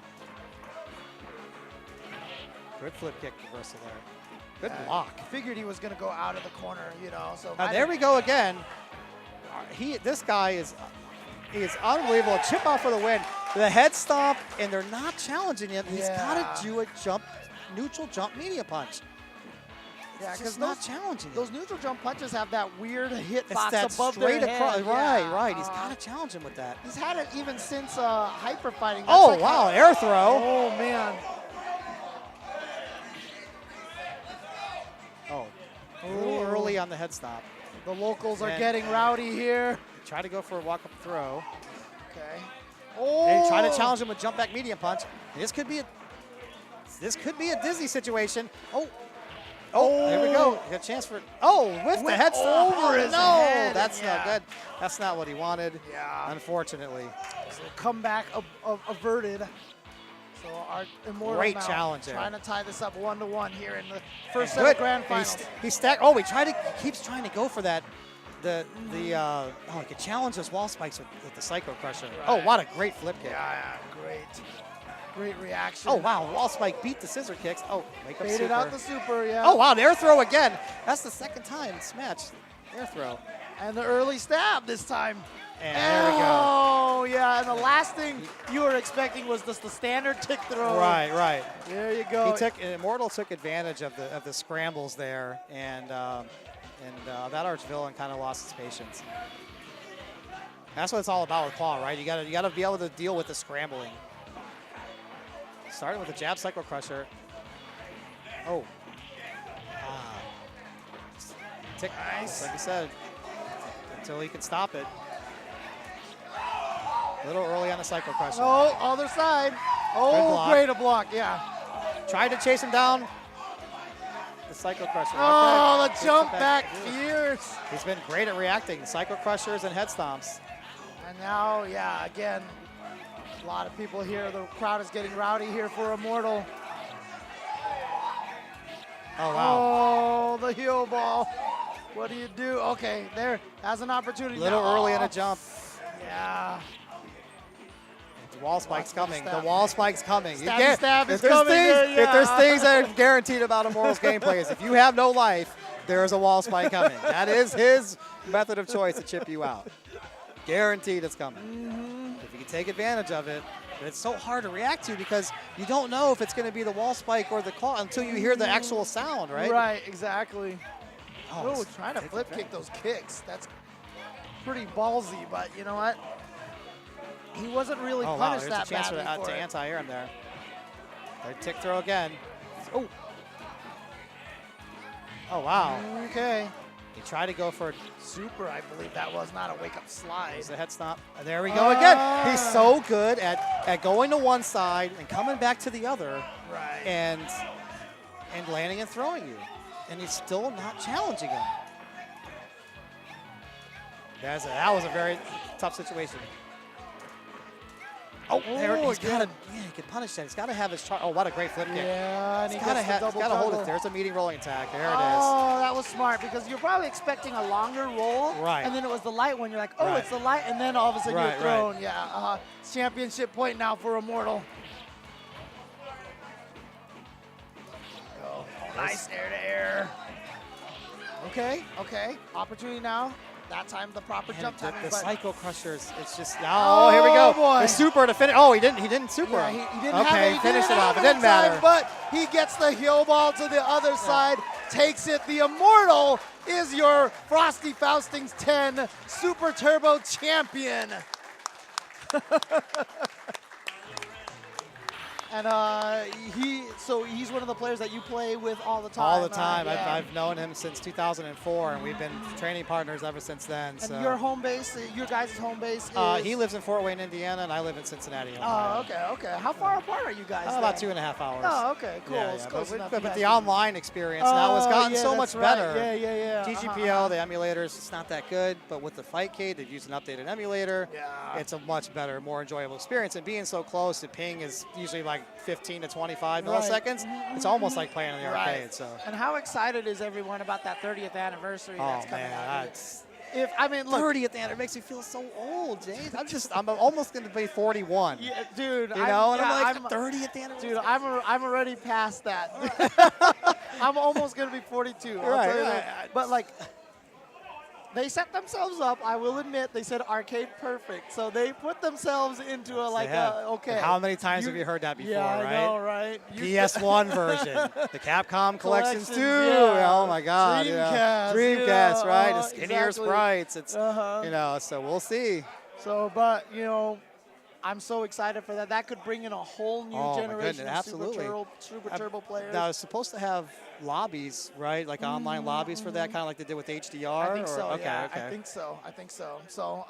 Good flip kick reversal there. Good block. Figured he was going to go out of the corner, you know. So Now there we go again. This guy is unbelievable. Chip out for the win. The head stomp, and they're not challenging him. He's got to do a neutral jump medium punch. Yeah, It's because just not challenging him. those neutral jump punches have that weird It's hitbox that above straight their across. head. Right, Yeah. right. He's got to challenge him with that. He's had it even since hyper fighting. That's Oh, like wow, how- air throw. Oh, man. Oh, a little early on the head stop. The locals are And- getting rowdy here. Try to go for a walk-up throw. Okay. Oh. And try to challenge him with jump back medium punch. And this could be a dizzy situation. Oh, there we go. Got a chance for with the head stop. over his no, head, that's yeah. not good. That's not what he wanted. Yeah. Unfortunately. So comeback averted. So our immortal Great now challenge there. trying to tie this up 1-1 here in the first set Good. of grand And finals. he stacked. Oh, keeps trying to go for that. He could challenge those wall spikes with the Psycho Crusher. Right. Oh, what a great flip kick. Yeah, great reaction. Oh, wow, wall spike beat the scissor kicks. Oh, wake up Baited super. out the super, yeah. Oh, wow, the air throw again. That's the second time this match. Air throw. And the early stab this time. And there we go. Oh, yeah, and the last thing you were expecting was just the standard tick throw. Right. There you go. Immortal took advantage of the scrambles there, and that Archvillain kind of lost his patience. That's what it's all about with Claw, right? You gotta be able to deal with the scrambling. Starting with the jab cycle crusher. Oh. Tick. Nice. Like I said, until he can stop it. A little early on the cycle crusher. Oh, other side. Good Oh, block. great a block, yeah. Tried to chase him down. The cycle crusher. Oh, Okay. the jump Takes it back fierce. He's been great at reacting. Cycle crushers and head stomps. And now, yeah, again, a lot of people here. The crowd is getting rowdy here for Immortal. Oh, wow. Oh, the heel ball. What do you do? Okay, there has an opportunity. A little now. early in a jump. Yeah. The wall spike's coming. stab. The wall spike's coming. Stabby stab is if there's coming. things, Yeah. If there's things that are guaranteed about Immortals gameplay is if you have no life, there is a wall spike coming. That is his method of choice to chip you out. Guaranteed it's coming. If you can take advantage of it. But it's so hard to react to because you don't know if it's going to be the wall spike or the claw until you hear the actual sound, right? Right, exactly. Oh, it's trying to flip kick those kicks. That's pretty ballsy, but you know what? He wasn't really wow, punished there's that a chance badly to for it. anti-air him there. Their tick throw again. Oh. Oh, wow. Okay. He tried to go for Super, I believe that was not a wake-up slide. the head stomp. And there we go again. He's so good at going to one side and coming back to the other. Right. And landing and throwing you. And he's still not challenging him. That was a very tough situation. Oh, there he's got to. Yeah, he can punish that. He's got to have his charge. Oh, what a great flip kick. Yeah, and He's he got gets the double to hold double. it. There's a meeting rolling attack. There it is. Oh, that was smart because you're probably expecting a longer roll. Right. And then it was the light one. You're like, oh, Right. it's the light. And then all of a sudden Right, you're thrown. Yeah. Championship point now for Immortal. Oh, nice air to air. Okay. Opportunity now. That time the proper jump The timing. Psycho Crushers. It's just here we go. Boy. The super to finish. Oh, he didn't super. Yeah, him. he didn't have okay, it. finished it off. It didn't didn't matter. But he gets the heel ball to the other side, takes it. The Immortal is your Frosty Faustings 10 Super Turbo champion. And he's one of the players that you play with all the time. All the time. Yeah. I've known him since 2004, and we've been training partners ever since then. And So. your home base, your guys' home base is? He lives in Fort Wayne, Indiana, and I live in Cincinnati, Oh, Ohio. okay. How far apart are you guys? About then? 2.5 hours. Oh, okay, cool. Yeah, It's yeah. close enough. But You guys the can- online experience now has gotten yeah, so that's much right. better. Yeah. TGPO, the emulators, it's not that good, but with the Fightcade, they've used an updated emulator. Yeah. It's a much better, more enjoyable experience. And being so close, the ping is usually like 15 to 25 Right. milliseconds. It's almost like playing in the arcade. So. And how excited is everyone about that 30th anniversary that's coming out? that's Look, 30th anniversary makes me feel so old, James. I'm almost going to be 41. yeah, dude, You know, and I'm like, I'm 30th anniversary. Dude, I'm already past that. I'm almost gonna be 42. I'll Right, tell you right. that. But like, they set themselves up. I will admit, they said arcade perfect, so they put themselves into a okay. And how many times have you heard that before, yeah, right? I know, right? PS1 version, the Capcom collections too. yeah. Oh my God! Dreamcast, Dreamcast, right? The skinnier exactly. sprites. It's Uh-huh. So we'll see. So, but I'm so excited for that. That could bring in a whole new Oh, my generation goodness, of absolutely. Super Turbo players. Now it's supposed to have lobbies, right? Like online lobbies for that, kind of like they did with HDR. I think so. Okay, yeah, okay. I think so. So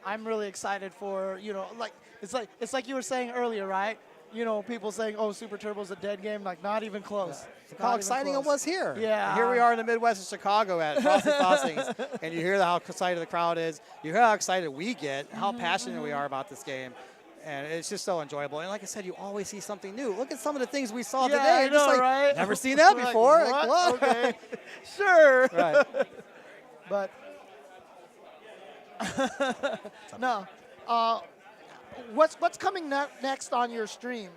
I'm really excited for it's like you were saying earlier, right? People saying, "Oh, Super Turbo's a dead game." Like, not even close. Look Not how even exciting close. it was here. Yeah. Here we are in the Midwest of Chicago at Frosty Faustings, and you hear how excited the crowd is. You hear how excited we get, how passionate we are about this game. And it's just so enjoyable. And like I said, you always see something new. Look at some of the things we saw Yeah, today. I and just know, like, right? never seen that We're like, before. what? What? Okay, sure. Right. But no. What's coming next on your stream?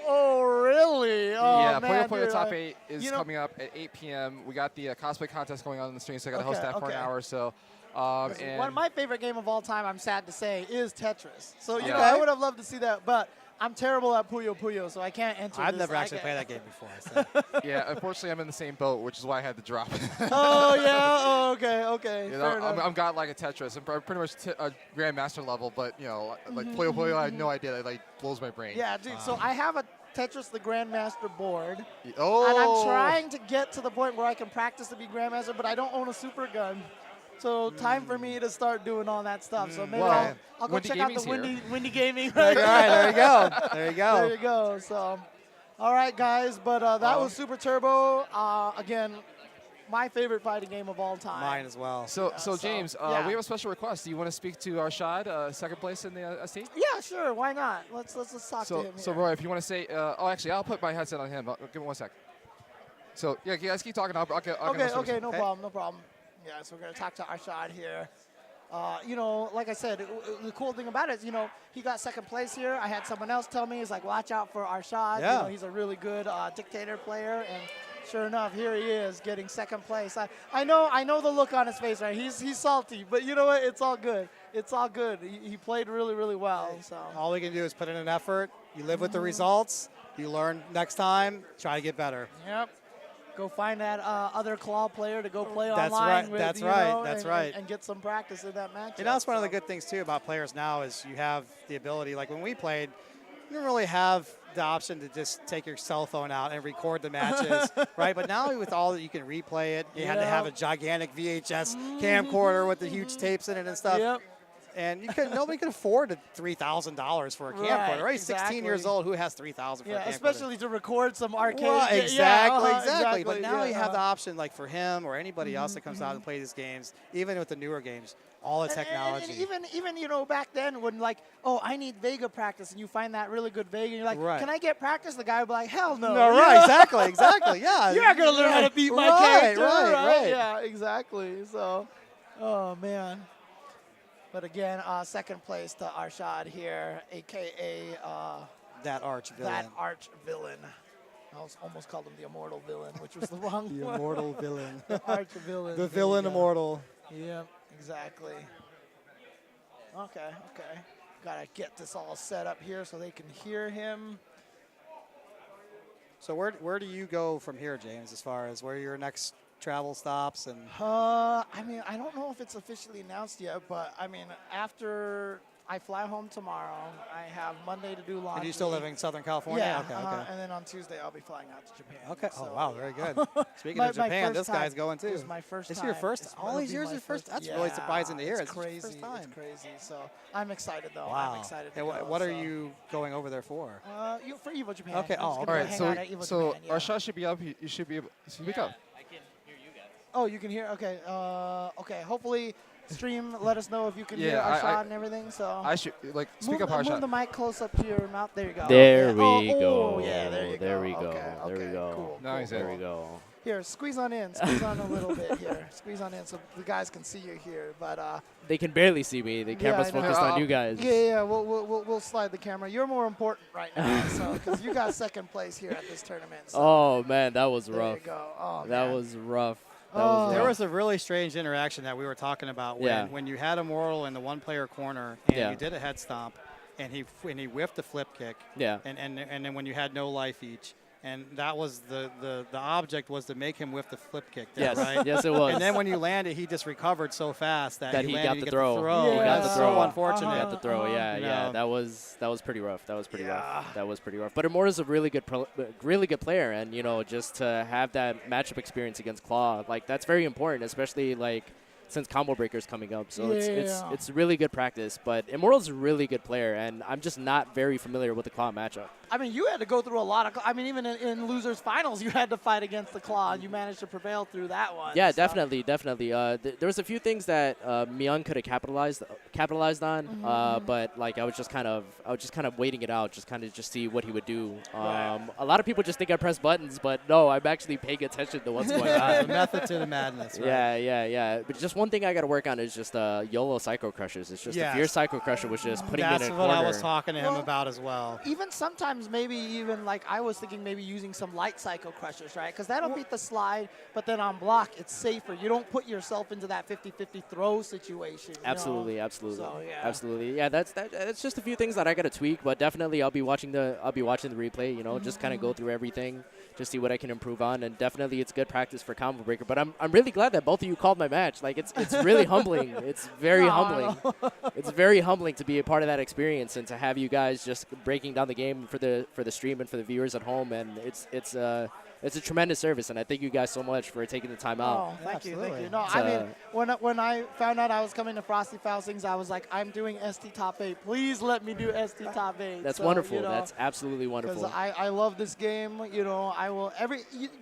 Oh, really? Oh, Yeah, man, Puyo Puyo dude, Top 8 is coming up at 8 p.m. We got the cosplay contest going on in the stream, so I got to host that for an hour or so. And One of my favorite game of all time, I'm sad to say, is Tetris. So, Yeah. I would have loved to see that, but I'm terrible at Puyo Puyo, so I can't enter I've this. never I actually can't- played that game before. So. yeah, unfortunately, I'm in the same boat, which is why I had to drop. Oh, yeah? Oh, okay. You Fair know, enough. I'm got like a Tetris. I'm pretty much a Grandmaster level, but like Puyo Puyo, I had no idea. It like blows my brain. Yeah, dude, so I have a Tetris the Grandmaster board, Oh. and I'm trying to get to the point where I can practice to be Grandmaster, but I don't own a super gun. So time for me to start doing all that stuff. So maybe Well, I'll go Windy check out the Gaming's here. Windy Gaming. All right, there you go. There you go. There you go. So, all right, guys. But that was Super Turbo. Again, my favorite fighting game of all time. Mine as well. So so, James, yeah. we have a special request. Do you want to speak to Arshad, second place in the ST? Yeah, sure. Why not? Let's talk to him. So here. Roy, if you want to say, actually, I'll put my headset on him. Give me 1 sec. So yeah, guys, keep talking. I'll get Okay, no problem. Yeah, so we're gonna talk to Arshad here. You know, like I said, the cool thing about it is, you know, he got second place here. I had someone else tell me, he's like, watch out for Arshad. Yeah. You know, he's a really good dictator player, and sure enough, here he is getting second place. I know the look on his face, right? He's salty, but you know what? It's all good. It's all good. He played really, really well. So all we can do is put in an effort. You live with the results. You learn next time. Try to get better. Yep. Go find that other claw player to go play That's online right. with. That's you right. know, That's and, right. And get some practice in that match. You know, that's one of the good things too about players now is you have the ability. Like when we played, you didn't really have the option to just take your cell phone out and record the matches, right? But now with all that, you can replay it. You had to have a gigantic VHS camcorder with the huge tapes in it and stuff. Yep. And nobody could afford $3,000 for a camcorder, right? Exactly. 16 years old, who has $3,000 for a camcorder? Especially to record some arcade. Well, exactly. But now yeah, you have the option, like for him or anybody else that comes out and plays these games, even with the newer games, all the technology. And even you know, back then when like, oh, I need Vega practice, and you find that really good Vega, and you're like, can I get practice? The guy would be like, hell no. No, right, exactly, yeah. You're not going to learn how to beat my character. Right. Yeah, exactly. So, oh, man. But again, second place to Arshad here, a.k.a. That arch villain. That arch villain. I almost called him the immortal villain, which was the wrong one. The immortal villain. The arch villain. The villain immortal. Yep, exactly. Okay. Got to get this all set up here so they can hear him. So where do you go from here, James, as far as where your next travel stops? And I mean, I don't know if it's officially announced yet, but I mean, after I fly home tomorrow, I have Monday to do laundry. And you still living in Southern California? Yeah. Okay. And then on Tuesday, I'll be flying out to Japan. Okay. So, oh, wow. Very good. Speaking of Japan, this guy's going too. It's my first time. It's your first? All these years, your first? That's really surprising to hear. It's crazy. Your first time. It's crazy. So I'm excited, though. Wow. I'm excited. And what are you going over there for? For Evo Japan. Okay. All right. So our shot should be up. You should be able to speak up. I can hear you guys. Oh, you can hear? Okay. Okay. Hopefully, stream, let us know if you can hear our shot and everything. So I should speak up our shot. Move the mic close up to your mouth. There you go. There we go. Oh, yeah, there you go. There we go. Okay, there we go. Cool, nice. There we go. Here, squeeze on in. Squeeze on a little bit here. Squeeze on in so the guys can see you here. But they can barely see me. The camera's focused on you guys. Yeah. We'll slide the camera. You're more important right now, so because you got second place here at this tournament. So. Oh man, that was there rough. You go. Oh, that man. was rough. There was a really strange interaction that we were talking about when you had Immortal in the one-player corner and you did a head stomp, and he whiffed a flip kick. Yeah. And then when you had no life each, and that was the object was to make him whiff the flip kick. Yes. Right. Yes, it was. And then when you landed, he just recovered so fast that he landed, got the throw. He got the throw. So unfortunate. He got the throw. Yeah. That was pretty rough. That was pretty rough. That was pretty rough. But Immortal's a really good player, and just to have that matchup experience against Claw, like that's very important, especially like since Combo Breaker's coming up. So it's really good practice. But Immortal's a really good player, and I'm just not very familiar with the Claw matchup. I mean, you had to go through a lot of. I mean, even in losers finals, you had to fight against the Claw, and you managed to prevail through that one. Yeah, definitely. There was a few things that Myung could have capitalized on, but like I was just kind of waiting it out, just see what he would do. A lot of people just think I press buttons, but no, I'm actually paying attention to what's going on. The method to the madness. Right? Yeah. But just one thing I got to work on is just YOLO Psycho Crushers. It's just the Fierce Psycho Crusher was just putting it in a corner. That's what I was talking to him about as well. Even sometimes maybe even like I was thinking maybe using some light Psycho Crushers, right? Because that'll beat the slide, but then on block it's safer. You don't put yourself into that 50-50 throw situation. Absolutely. So, yeah. Absolutely. Yeah, that's just a few things that I got to tweak, but definitely I'll be watching the replay. Just kind of go through everything, just see what I can improve on, and definitely it's good practice for Combo Breaker. But I'm really glad that both of you called my match. Like it's really humbling. It's very humbling. It's very humbling to be a part of that experience and to have you guys just breaking down the game for the stream and for the viewers at home. And it's a tremendous service, and I thank you guys so much for taking the time out. Oh, thank you. No, I mean, when I found out I was coming to Frosty Faustings, I was like, I'm doing ST Top 8. Please let me do ST Top 8. That's wonderful. That's absolutely wonderful. Because I love this game. I will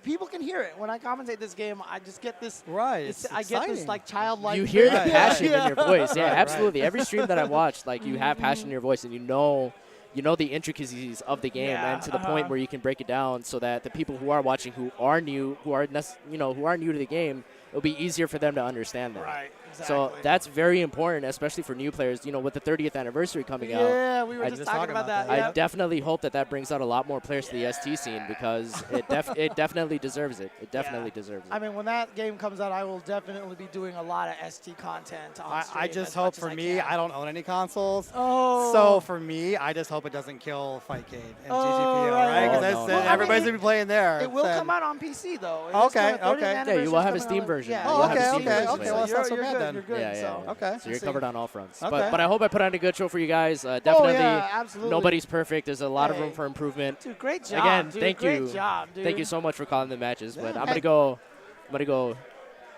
people can hear it when I commentate this game. I just get this. Right. I get this like childlike. You hear the passion in your voice. Yeah, absolutely. Every stream that I've watched, like you have passion in your voice, and you know you know the intricacies of the game, and to the point where you can break it down so that the people who are watching, who are new to the game, it'll be easier for them to understand that. Right. Exactly. So that's very important, especially for new players. You know, with the 30th anniversary coming out. Yeah, we were just talking about that. I definitely hope that brings out a lot more players to the ST scene, because it definitely deserves it. It definitely deserves it. I mean, when that game comes out, I will definitely be doing a lot of ST content on stream. I just hope for me, I don't own any consoles. Oh. So for me, I just hope it doesn't kill Fightcade and GGPO, right. right? Because Oh, no. everybody's going to be playing there. It will Then- come out on PC, though. Okay, okay. Yeah, you will have a Steam version. Yeah, You Oh, will have a okay, Steam okay, version. okay. Well, that's not so you're bad good, then. You're good. Yeah, yeah, so. yeah. Okay. So you're covered on all fronts. Okay. But I hope I put on a good show for you guys. Definitely, absolutely. nobody's perfect. There's a lot of room Hey. for improvement. Dude, great job. Again, dude. thank great you. job, dude. Thank you so much for calling the matches. But Yeah. I'm gonna go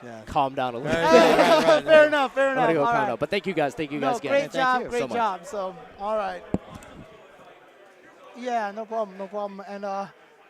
Yeah. calm down a little. Right. Fair enough. Fair I'm enough. gonna go All calm right. down. But thank you guys. Thank you No, guys again. great job. you Great so much. job. So, all right. Yeah, no problem. No problem. And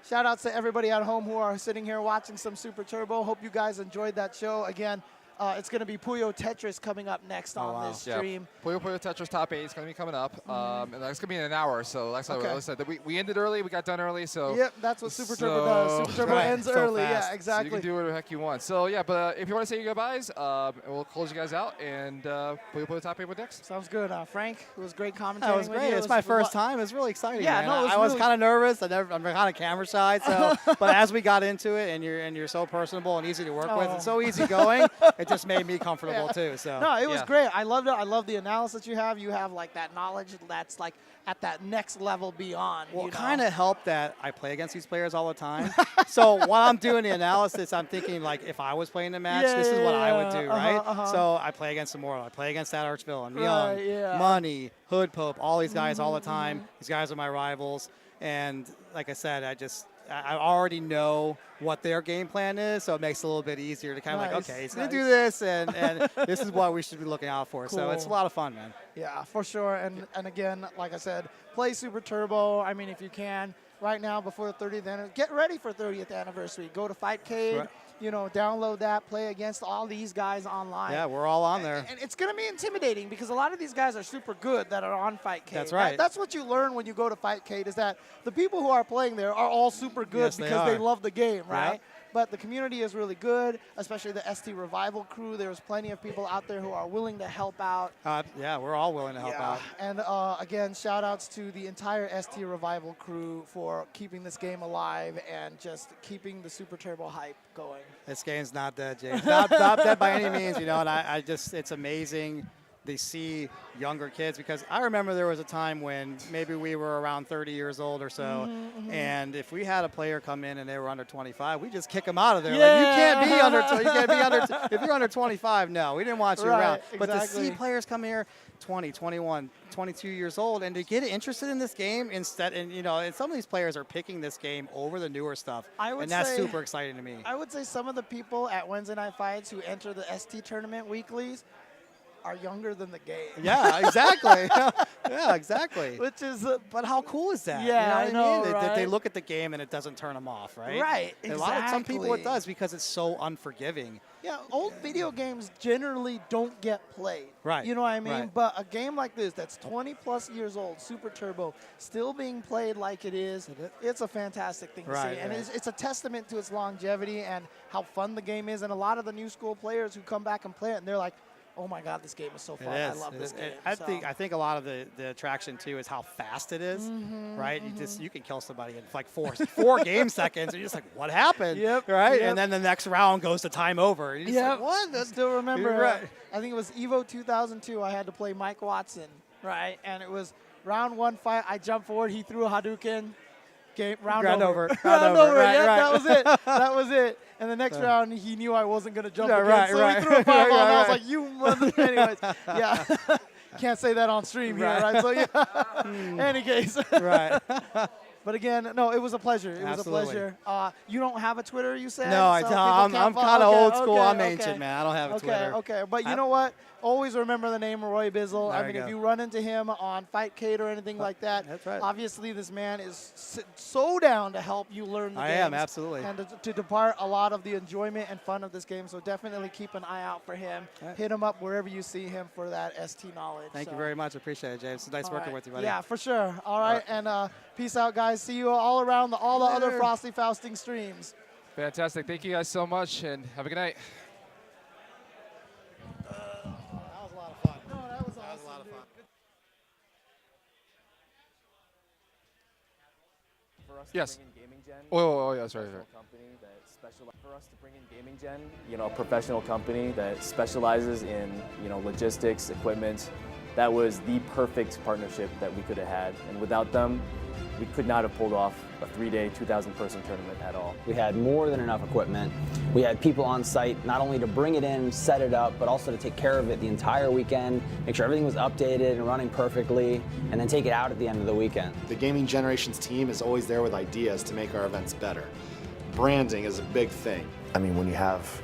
shout outs to everybody at home who are sitting here watching some Super Turbo. Hope you guys enjoyed that show. Again, it's going to be Puyo Tetris coming up next on this stream. Puyo Puyo Tetris Top 8 is going to be coming up. And that's going to be in an hour. So like I said, we ended early. We got done early. So Yep, that's what Super Turbo does. Super Turbo ends so early. fast. Yeah, exactly. So you can do whatever the heck you want. So yeah, but if you want to say your goodbyes, we'll close you guys out. And Puyo Puyo Top 8 with next. Sounds good. Frank, it was great commentating. That was with great. you. It's my first time. It was really exciting. Yeah, man. no, it was I was really- kind of nervous. I'm kind of camera shy. So, but as we got into it, and you're so personable and easy to work with, and so easygoing, it just made me comfortable too. So No, it was Yeah. great. I loved it. I love the analysis you have. You have like that knowledge that's like at that next level beyond. Well, you it know? kind of helped that I play against these players all the time. So while I'm doing the analysis, I'm thinking like if I was playing the match, this is what I would do, right? So I play against Immortal. I play against that Archvillain, Young, yeah. Money, Hood Pope, all these guys all the time. These guys are my rivals. And like I said, I already know what their game plan is, so it makes it a little bit easier to kind of Nice, like, okay, he's going nice. to do this, and this is what we should be looking out for. So it's a Cool. lot of fun, man. Yeah, for sure. And again, like I said, play Super Turbo. I mean, if you can, right now before the 30th anniversary, get ready for 30th anniversary. Go to Fightcade. Right. You know, download that, play against all these guys online. Yeah, we're all on there. And it's going to be intimidating because a lot of these guys are super good that are on Fightcade. That's right. That's what you learn when you go to Fightcade is that the people who are playing there are all super good Yes, they because they are. love the game, right? Yeah. But the community is really good, especially the ST Revival crew. There's plenty of people out there who are willing to help out. Yeah, we're all willing to help out. And again, shout outs to the entire ST Revival crew for keeping this game alive and just keeping the Super Turbo hype going. This game's not dead, James. Not dead by any means, you know, and I just, it's amazing to see younger kids because I remember there was a time when maybe we were around 30 years old or so, and if we had a player come in and they were under 25, we just kick them out of there. Yeah. Like, you can't be under, if you're under 25, no, we didn't want you Right, around. But to exactly. see players come here 20, 21, 22 years old and to get interested in this game instead, and you know, and some of these players are picking this game over the newer stuff, I would and that's say- super exciting to me. I would say some of the people at Wednesday Night Fights who enter the ST tournament weeklies are younger than the game. Yeah, exactly. Yeah, exactly. Which is, But how cool is that? Yeah, you know what I know, I mean? They right? look at the game and it doesn't turn them off, right? Right, Some people it exactly. does because it's so unforgiving. yeah, old video games generally don't get played. Right, You know what I mean? right. But a game like this that's 20 plus years old, Super Turbo, still being played like it is, it's a fantastic thing to Right, see. And right. it's a testament to its longevity and how fun the game is. And a lot of the new school players who come back and play it, and they're like, oh my God, this game is so It fun. is. I love It this is. game. I So- think a lot of the attraction too is how fast it is, right? You can kill somebody in like four game seconds, and you're just like, what happened? Yep, Right? yep. And then the next round goes to time over. And you're just Yeah, like, what? I still remember. You're right. I think it was Evo 2002. I had to play Mike Watson, right? And it was round one fight. I jumped forward. He threw a Hadouken. Game round Round over. over. Round Round over. over. Right, Yeah, right. that was it. That was it. And the next round, he knew I wasn't gonna jump Yeah, again, right, so right. he threw a fireball. Right, And I was right. like, "You mother." Anyways, yeah. Can't say that on stream here, Right. right? So yeah. Any case. Right. But again, no, it was a pleasure. It Absolutely. was a pleasure. You don't have a Twitter, you said? No, I so don't. people I'm can't kind of follow? old school. Okay, I'm okay. ancient, man. I don't have a Twitter. Okay. But you know what? Always remember the name of Roy Bizzle. There I you mean, if go. you run into him on Fightcade or anything like that, That's right. obviously this man is so down to help you learn the I games. am, absolutely. And to depart a lot of the enjoyment and fun of this game. So definitely keep an eye out for him. Right. Hit him up wherever you see him for that ST knowledge. Thank you very much. Appreciate it, James. It's nice All working right. with you, buddy. Yeah, for sure. All right, and peace out, guys. See you all around all the other Frosty Fausting streams. Fantastic. Thank you guys so much, and have a good night. That was a lot of fun. No, that was awesome. That was a lot of fun. For us Yes. to bring in Gaming Gen, Oh, yeah, sorry. professional company that for us to bring in Gaming Gen, a professional company that specializes in, logistics, equipment. That was the perfect partnership that we could have had, and without them, we could not have pulled off a 3-day, 2,000-person tournament at all. We had more than enough equipment. We had people on site not only to bring it in, set it up, but also to take care of it the entire weekend, make sure everything was updated and running perfectly, and then take it out at the end of the weekend. The Gaming Generations team is always there with ideas to make our events better. Branding is a big thing. I mean, when you have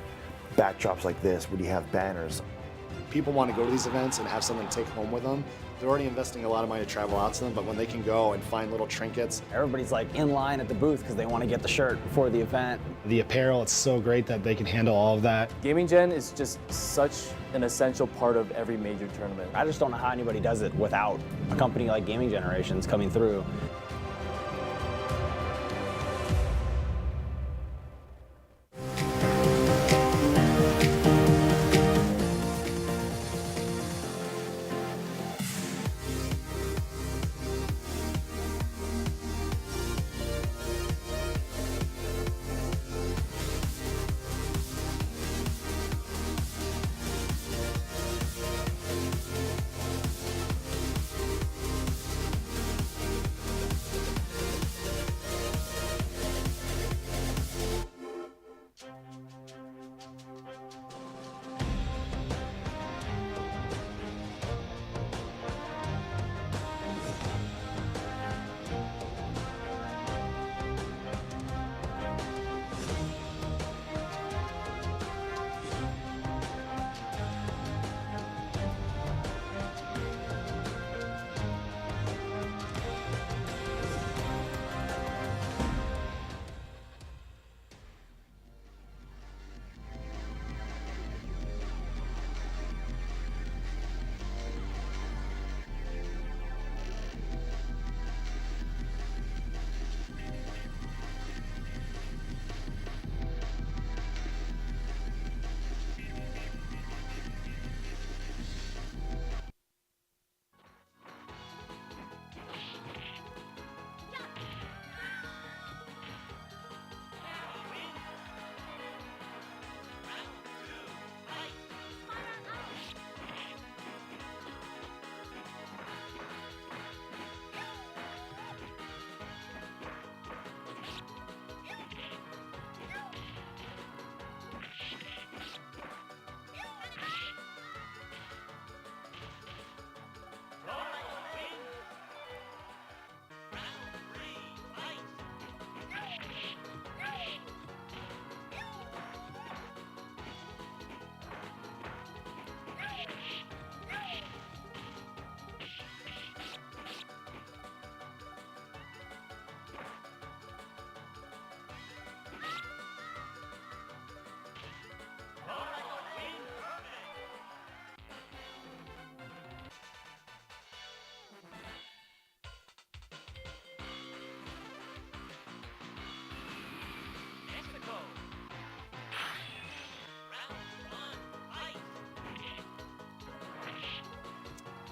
backdrops like this, when you have banners, People want to go to these events and have something to take home with them. They're already investing a lot of money to travel out to them, but when they can go and find little trinkets. Everybody's like in line at the booth because they want to get the shirt before the event. The apparel, it's so great that they can handle all of that. Gaming Gen is just such an essential part of every major tournament. I just don't know how anybody does it without a company like Gaming Generations coming through.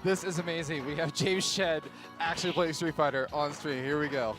This is amazing. We have James Shed actually playing Street Fighter on stream. Here we go.